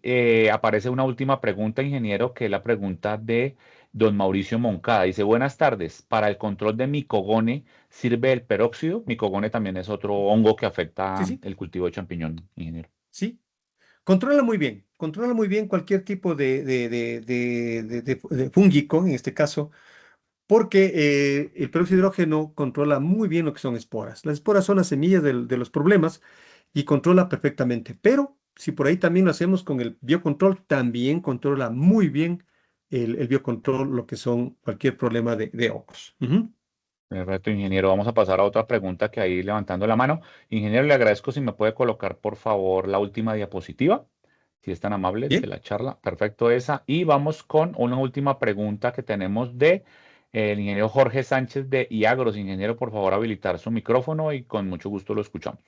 aparece una última pregunta, ingeniero, que es la pregunta de don Mauricio Moncada. Dice, buenas tardes, para el control de micogone, ¿sirve el peróxido? Micogone también es otro hongo que Sí, afecta sí, el cultivo de champiñón, ingeniero. sí. Controla muy bien cualquier tipo de fúngico, en este caso, porque el peróxido de hidrógeno controla muy bien lo que son esporas. Las esporas son las semillas de los problemas y controla perfectamente. Pero si por ahí también lo hacemos con el biocontrol, también controla muy bien el biocontrol lo que son cualquier problema de hongos. Ujú. Perfecto, ingeniero. Vamos a pasar a otra pregunta que ahí levantando la mano. Ingeniero, le agradezco si me puede colocar, por favor, la última diapositiva, si es tan amable, de Bien. la charla. Perfecto, esa. Y vamos con una última pregunta que tenemos de el ingeniero Jorge Sánchez de IAGROS. Ingeniero, por favor, habilitar su micrófono y con mucho gusto lo escuchamos.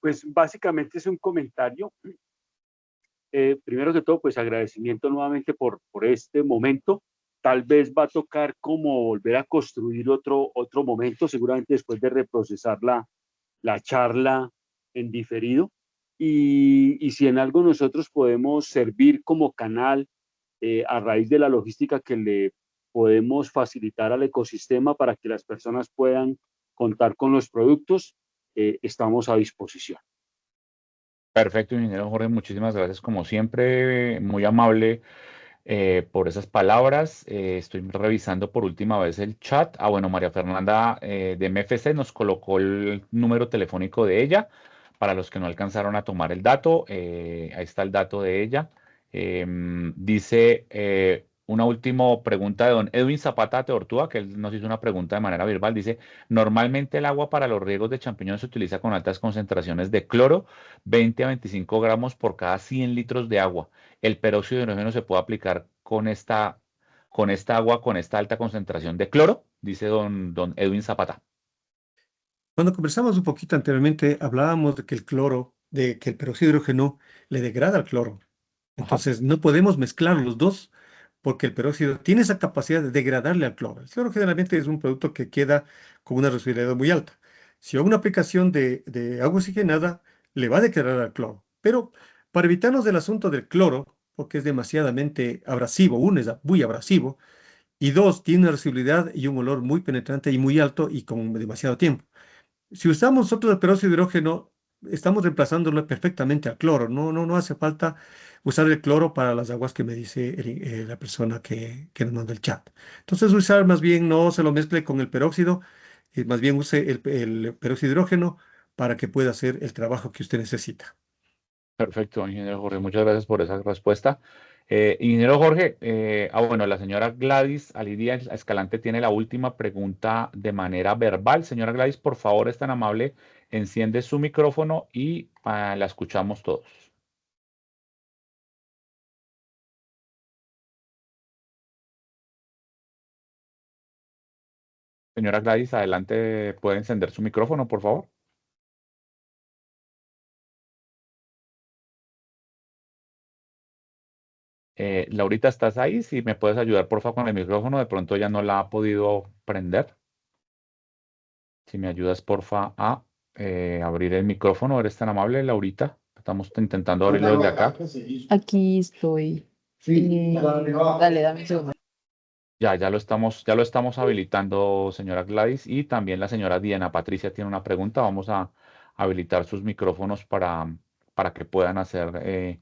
Pues básicamente es un comentario. Primero que todo, pues agradecimiento nuevamente por este momento. Tal vez va a tocar como volver a construir otro momento, seguramente después de reprocesar la charla en diferido. Y si en algo nosotros podemos servir como canal a raíz de la logística que le podemos facilitar al ecosistema para que las personas puedan contar con los productos, estamos a disposición. Perfecto, ingeniero Jorge, muchísimas gracias como siempre, muy amable por esas palabras. Estoy revisando por última vez el chat. Ah, bueno, María Fernanda de MFC nos colocó el número telefónico de ella. Para los que no alcanzaron a tomar el dato, ahí está el dato de ella. Dice una última pregunta de don Edwin Zapata de Ortúa, que él nos hizo una pregunta de manera verbal. Dice, normalmente el agua para los riegos de champiñones se utiliza con altas concentraciones de cloro, 20 a 25 gramos por cada 100 litros de agua. ¿El peróxido de hidrógeno se puede aplicar con esta agua, con esta alta concentración de cloro? Dice don Edwin Zapata. Cuando conversamos un poquito anteriormente, hablábamos de que el peróxido de hidrógeno le degrada al cloro. Entonces, no podemos mezclar los dos porque el peróxido tiene esa capacidad de degradarle al cloro. El cloro generalmente es un producto que queda con una resolutividad muy alta. Si hago una aplicación de agua oxigenada, le va a degradar al cloro. Pero para evitarnos del asunto del cloro, porque es demasiadamente abrasivo, uno es muy abrasivo, y dos, tiene una residualidad y un olor muy penetrante y muy alto y con demasiado tiempo. Si usamos nosotros el peróxido de hidrógeno, estamos reemplazándolo perfectamente al cloro. No hace falta usar el cloro para las aguas que me dice la persona que nos manda el chat. Entonces, usar más bien no se lo mezcle con el peróxido, más bien use el peróxido de hidrógeno para que pueda hacer el trabajo que usted necesita. Perfecto, ingeniero Jorge, muchas gracias por esa respuesta. Ingeniero Jorge, bueno, la señora Gladys Alidia Escalante tiene la última pregunta de manera verbal. Señora Gladys, por favor, es tan amable, enciende su micrófono y la escuchamos todos. Señora Gladys, adelante, puede encender su micrófono, por favor. Laurita, ¿estás ahí? Si me puedes ayudar, por favor, con el micrófono. De pronto ya no la ha podido prender. Si me ayudas, porfa, a abrir el micrófono. ¿Eres tan amable, Laurita? Estamos intentando abrirlo desde acá. Aquí estoy. Dale, dame un segundo. Ya lo estamos habilitando, señora Gladys. Y también la señora Diana Patricia tiene una pregunta. Vamos a habilitar sus micrófonos para que puedan hacer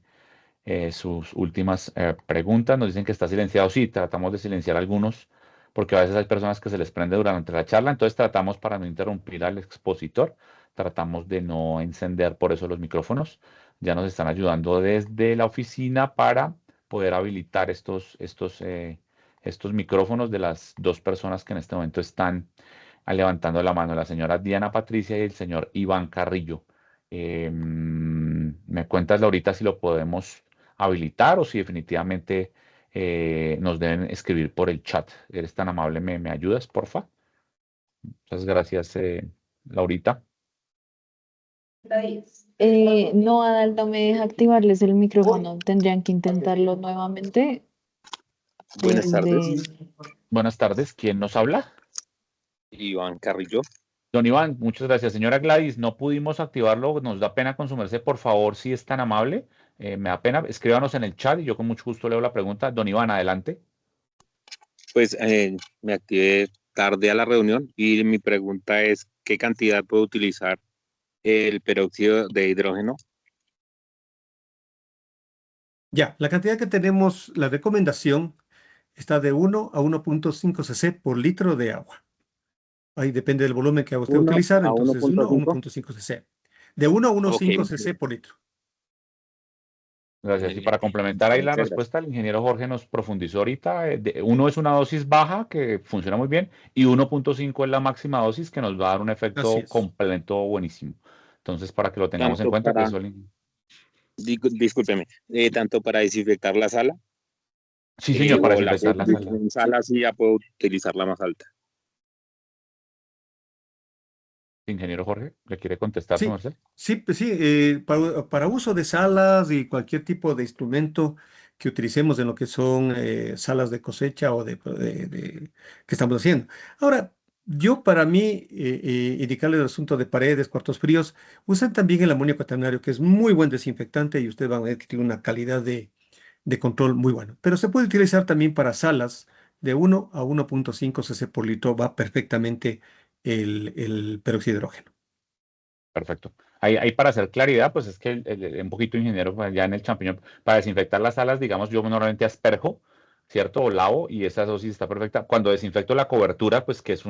sus últimas preguntas. Nos dicen que está silenciado. Sí, tratamos de silenciar algunos, porque a veces hay personas que se les prende durante la charla. Entonces tratamos, para no interrumpir al expositor, tratamos de no encender por eso los micrófonos. Ya nos están ayudando desde la oficina para poder habilitar estos micrófonos de las dos personas que en este momento están levantando la mano, la señora Diana Patricia y el señor Iván Carrillo. Me cuentas, Laurita, si lo podemos habilitar o si definitivamente nos deben escribir por el chat. ¿Eres tan amable? ¿Me ayudas, porfa? Muchas gracias, Laurita. No, Adal, no me deja activarles el micrófono. Tendrían que intentarlo nuevamente. Buenas tardes. Buenas tardes. ¿Quién nos habla? Iván Carrillo. Don Iván, muchas gracias. Señora Gladys, no pudimos activarlo. Nos da pena con su merced. Por favor, si es tan amable, me da pena. Escríbanos en el chat y yo con mucho gusto leo la pregunta. Don Iván, adelante. Pues me activé tarde a la reunión y mi pregunta es, ¿qué cantidad puedo utilizar el peróxido de hidrógeno? Ya, la cantidad que tenemos, la recomendación está de 1 a 1.5 cc por litro de agua. Ahí depende del volumen que usted va a utilizar, entonces 1 a 1.5 cc. De 1 a 1.5 cc por litro. Gracias. Y para complementar ahí la respuesta, el ingeniero Jorge nos profundizó ahorita. 1 es una dosis baja que funciona muy bien y 1.5 es la máxima dosis que nos va a dar un efecto completo buenísimo. Entonces, para que lo tengamos en cuenta. Discúlpeme, ¿tanto para desinfectar la sala? Sí, señor, para desinfectar la sala. En sala sí ya puedo utilizar la más alta. Ingeniero Jorge, ¿le quiere contestar, Sí, Marcel? sí, para uso de salas y cualquier tipo de instrumento que utilicemos en lo que son salas de cosecha o que estamos haciendo. Ahora, yo para mí, indicarle el asunto de paredes, cuartos fríos, usan también el amonio cuaternario, que es muy buen desinfectante y ustedes van a ver que tiene una calidad de control muy bueno. Pero se puede utilizar también para salas de 1 a 1.5 cc por litro, va perfectamente el peróxido de hidrógeno. Perfecto. Ahí para hacer claridad, pues es que un poquito ingeniero, pues ya en el champiñón, para desinfectar las salas, digamos, yo normalmente asperjo, ¿cierto? O lavo y esa dosis está perfecta. Cuando desinfecto la cobertura, pues que es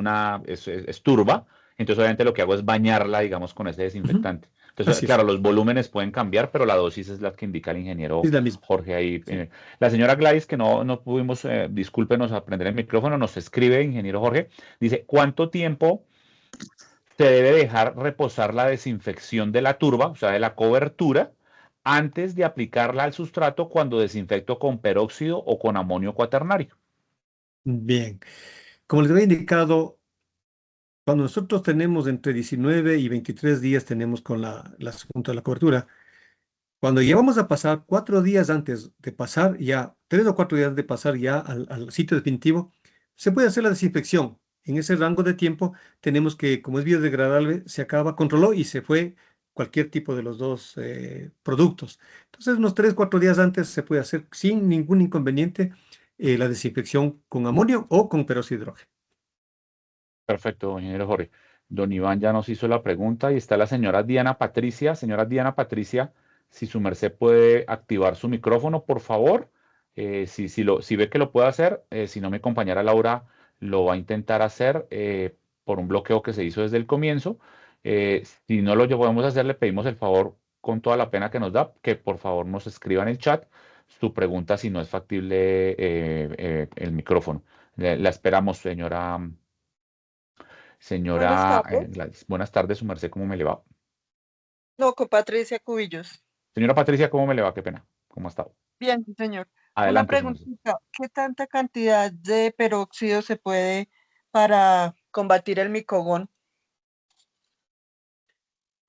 turba, Entonces, obviamente, lo que hago es bañarla, digamos, con ese desinfectante. Entonces, Así es. claro, los volúmenes pueden cambiar, pero la dosis es la que indica el ingeniero Es la misma. Jorge ahí. Sí. La señora Gladys, que no pudimos, discúlpenos, aprender el micrófono, nos escribe, ingeniero Jorge, dice, ¿cuánto tiempo se debe dejar reposar la desinfección de la turba, o sea, de la cobertura, antes de aplicarla al sustrato cuando desinfecto con peróxido o con amonio cuaternario? Bien. Como les había indicado, cuando nosotros tenemos entre 19 y 23 días, tenemos con junto a la cobertura. Cuando ya vamos a pasar 4 días antes de pasar ya, 3 o 4 días de pasar ya al sitio definitivo, se puede hacer la desinfección. En ese rango de tiempo tenemos que, como es biodegradable, se acaba, controló y se fue cualquier tipo de los dos productos. Entonces, unos 3 o 4 días antes se puede hacer sin ningún inconveniente la desinfección con amonio o con peróxido de hidrógeno. Perfecto, ingeniero Jorge. Don Iván ya nos hizo la pregunta y está la señora Diana Patricia. Señora Diana Patricia, si su merced puede activar su micrófono, por favor. Si ve que lo puede hacer, si no, mi compañera Laura lo va a intentar hacer por un bloqueo que se hizo desde el comienzo. Si no lo podemos hacer, le pedimos el favor, con toda la pena que nos da, que por favor nos escriba en el chat su pregunta si no es factible el micrófono. La esperamos, señora. Buenas Señora tardes. Gladys, buenas tardes, su merced, ¿cómo me le va? No, con Patricia Cubillos. Señora Patricia, ¿cómo me le va? Qué pena, ¿cómo ha estado? Bien, sí, señor. Una Adelante, su merced. preguntita, ¿qué tanta cantidad de peróxido se puede para combatir el micogón?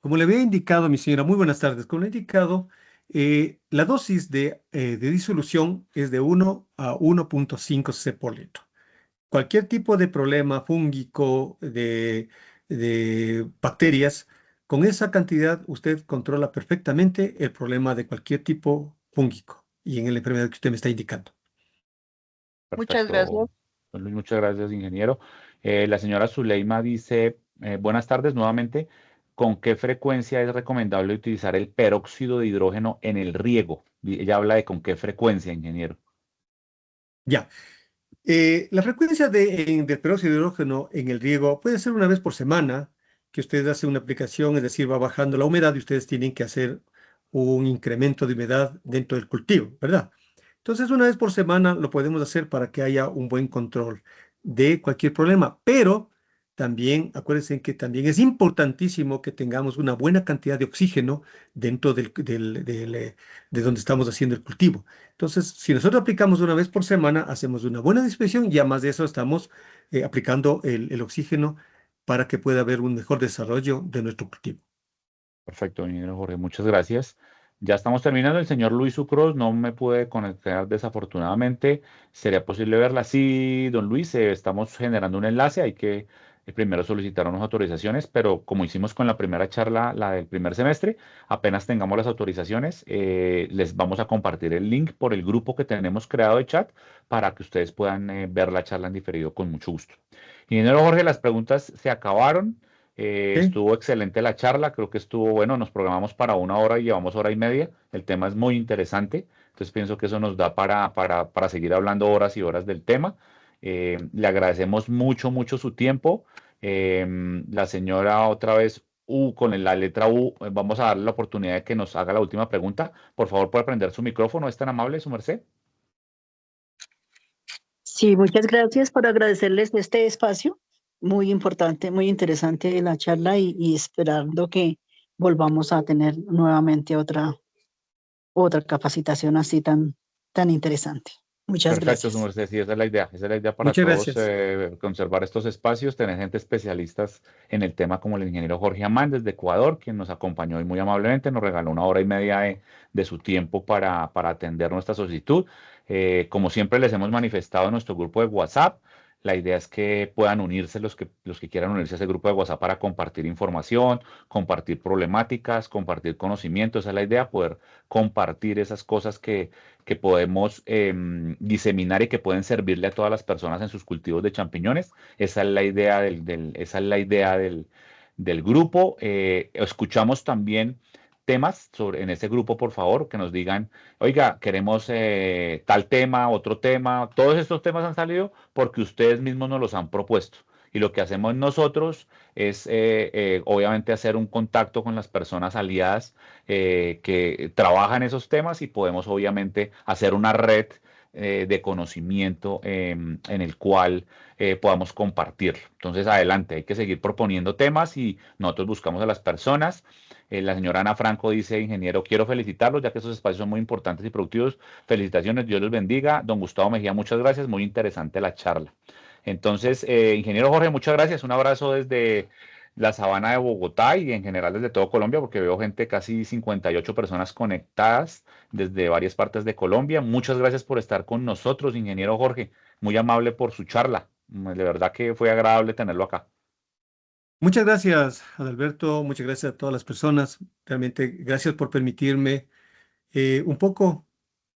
Como le había indicado, mi señora, muy buenas tardes. Como le he indicado, la dosis de disolución es de 1 a 1.5 cc por litro. Cualquier tipo de problema fúngico, de bacterias, con esa cantidad usted controla perfectamente el problema de cualquier tipo fúngico y en la enfermedad que usted me está indicando. Muchas gracias. Perfecto, don Luis, muchas gracias, ingeniero. La señora Zuleima dice, buenas tardes nuevamente, ¿con qué frecuencia es recomendable utilizar el peróxido de hidrógeno en el riego? Ella habla de con qué frecuencia, ingeniero. Ya. La frecuencia del peróxido de hidrógeno en el riego puede ser una vez por semana, que usted hace una aplicación, es decir, va bajando la humedad y ustedes tienen que hacer un incremento de humedad dentro del cultivo, ¿verdad? Entonces, una vez por semana lo podemos hacer para que haya un buen control de cualquier problema, pero también acuérdense que también es importantísimo que tengamos una buena cantidad de oxígeno dentro de donde estamos haciendo el cultivo. Entonces, si nosotros aplicamos una vez por semana, hacemos una buena dispersión y además de eso estamos aplicando el oxígeno para que pueda haber un mejor desarrollo de nuestro cultivo. Perfecto, ingeniero Jorge, muchas gracias. Ya estamos terminando. El señor Luis Sucros no me puede conectar desafortunadamente. ¿Sería posible verla? Sí, don Luis, estamos generando un enlace. Hay que primero solicitar unas autorizaciones, pero como hicimos con la primera charla, la del primer semestre, apenas tengamos las autorizaciones, les vamos a compartir el link por el grupo que tenemos creado de chat para que ustedes puedan ver la charla en diferido con mucho gusto. Ingeniero Jorge, las preguntas se acabaron. ¿Ok? Estuvo excelente la charla, creo que estuvo bueno, nos programamos para 1 hora y llevamos 1 hora y media. El tema es muy interesante, entonces pienso que eso nos da para seguir hablando horas y horas del tema. Le agradecemos mucho su tiempo. La señora otra vez con la letra U, vamos a darle la oportunidad de que nos haga la última pregunta. Por favor, puede prender su micrófono, ¿es tan amable, su merced? Sí, muchas gracias por agradecerles este espacio. Muy importante, muy interesante la charla y esperando que volvamos a tener nuevamente otra capacitación así tan interesante. Muchas Perfecto, su gracias. merced, sí, esa es la idea. Esa es la idea para Muchas todos, gracias. conservar estos espacios, tener gente especialistas en el tema como el ingeniero Jorge Amán desde Ecuador, quien nos acompañó y muy amablemente nos regaló 1 hora y media de su tiempo para atender nuestra solicitud. Como siempre les hemos manifestado en nuestro grupo de WhatsApp, la idea es que puedan unirse los que quieran unirse a ese grupo de WhatsApp para compartir información, compartir problemáticas, compartir conocimientos. Esa es la idea, poder compartir esas cosas que podemos diseminar y que pueden servirle a todas las personas en sus cultivos de champiñones. Esa es la idea esa es la idea del grupo. Escuchamos también temas en ese grupo, por favor, que nos digan, oiga, queremos tal tema, otro tema. Todos estos temas han salido porque ustedes mismos nos los han propuesto. Y lo que hacemos nosotros es obviamente hacer un contacto con las personas aliadas que trabajan esos temas y podemos obviamente hacer una red de conocimiento en el cual podamos compartirlo. Entonces, adelante, hay que seguir proponiendo temas y nosotros buscamos a las personas. La señora Ana Franco dice, ingeniero, quiero felicitarlos, ya que esos espacios son muy importantes y productivos. Felicitaciones, Dios los bendiga. Don Gustavo Mejía, muchas gracias, muy interesante la charla. Entonces, ingeniero Jorge, muchas gracias. Un abrazo desde la Sabana de Bogotá y en general desde todo Colombia, porque veo gente, casi 58 personas conectadas desde varias partes de Colombia. Muchas gracias por estar con nosotros, ingeniero Jorge. Muy amable por su charla. De verdad que fue agradable tenerlo acá. Muchas gracias, Adalberto. Muchas gracias a todas las personas. Realmente, gracias por permitirme un poco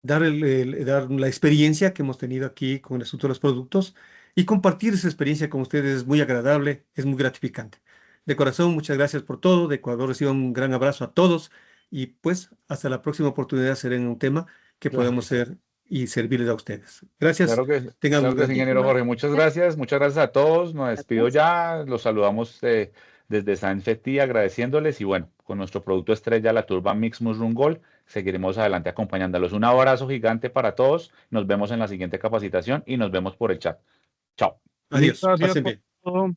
dar la experiencia que hemos tenido aquí con el asunto de los productos y compartir esa experiencia con ustedes es muy agradable, es muy gratificante. De corazón, muchas gracias por todo. De Ecuador recibo un gran abrazo a todos y pues hasta la próxima oportunidad será en un tema que podemos ser y servirles a ustedes. Gracias. Claro que, Tengan claro un que gran sí, día. ingeniero Jorge. Muchas gracias a todos. Me despido ya. Los saludamos desde San Fetí, agradeciéndoles y bueno, con nuestro producto estrella, la Turba Mix Mushroom Gold, seguiremos adelante acompañándolos. Un abrazo gigante para todos. Nos vemos en la siguiente capacitación y nos vemos por el chat. Chao. Adiós. Gracias Pasen por bien. todo.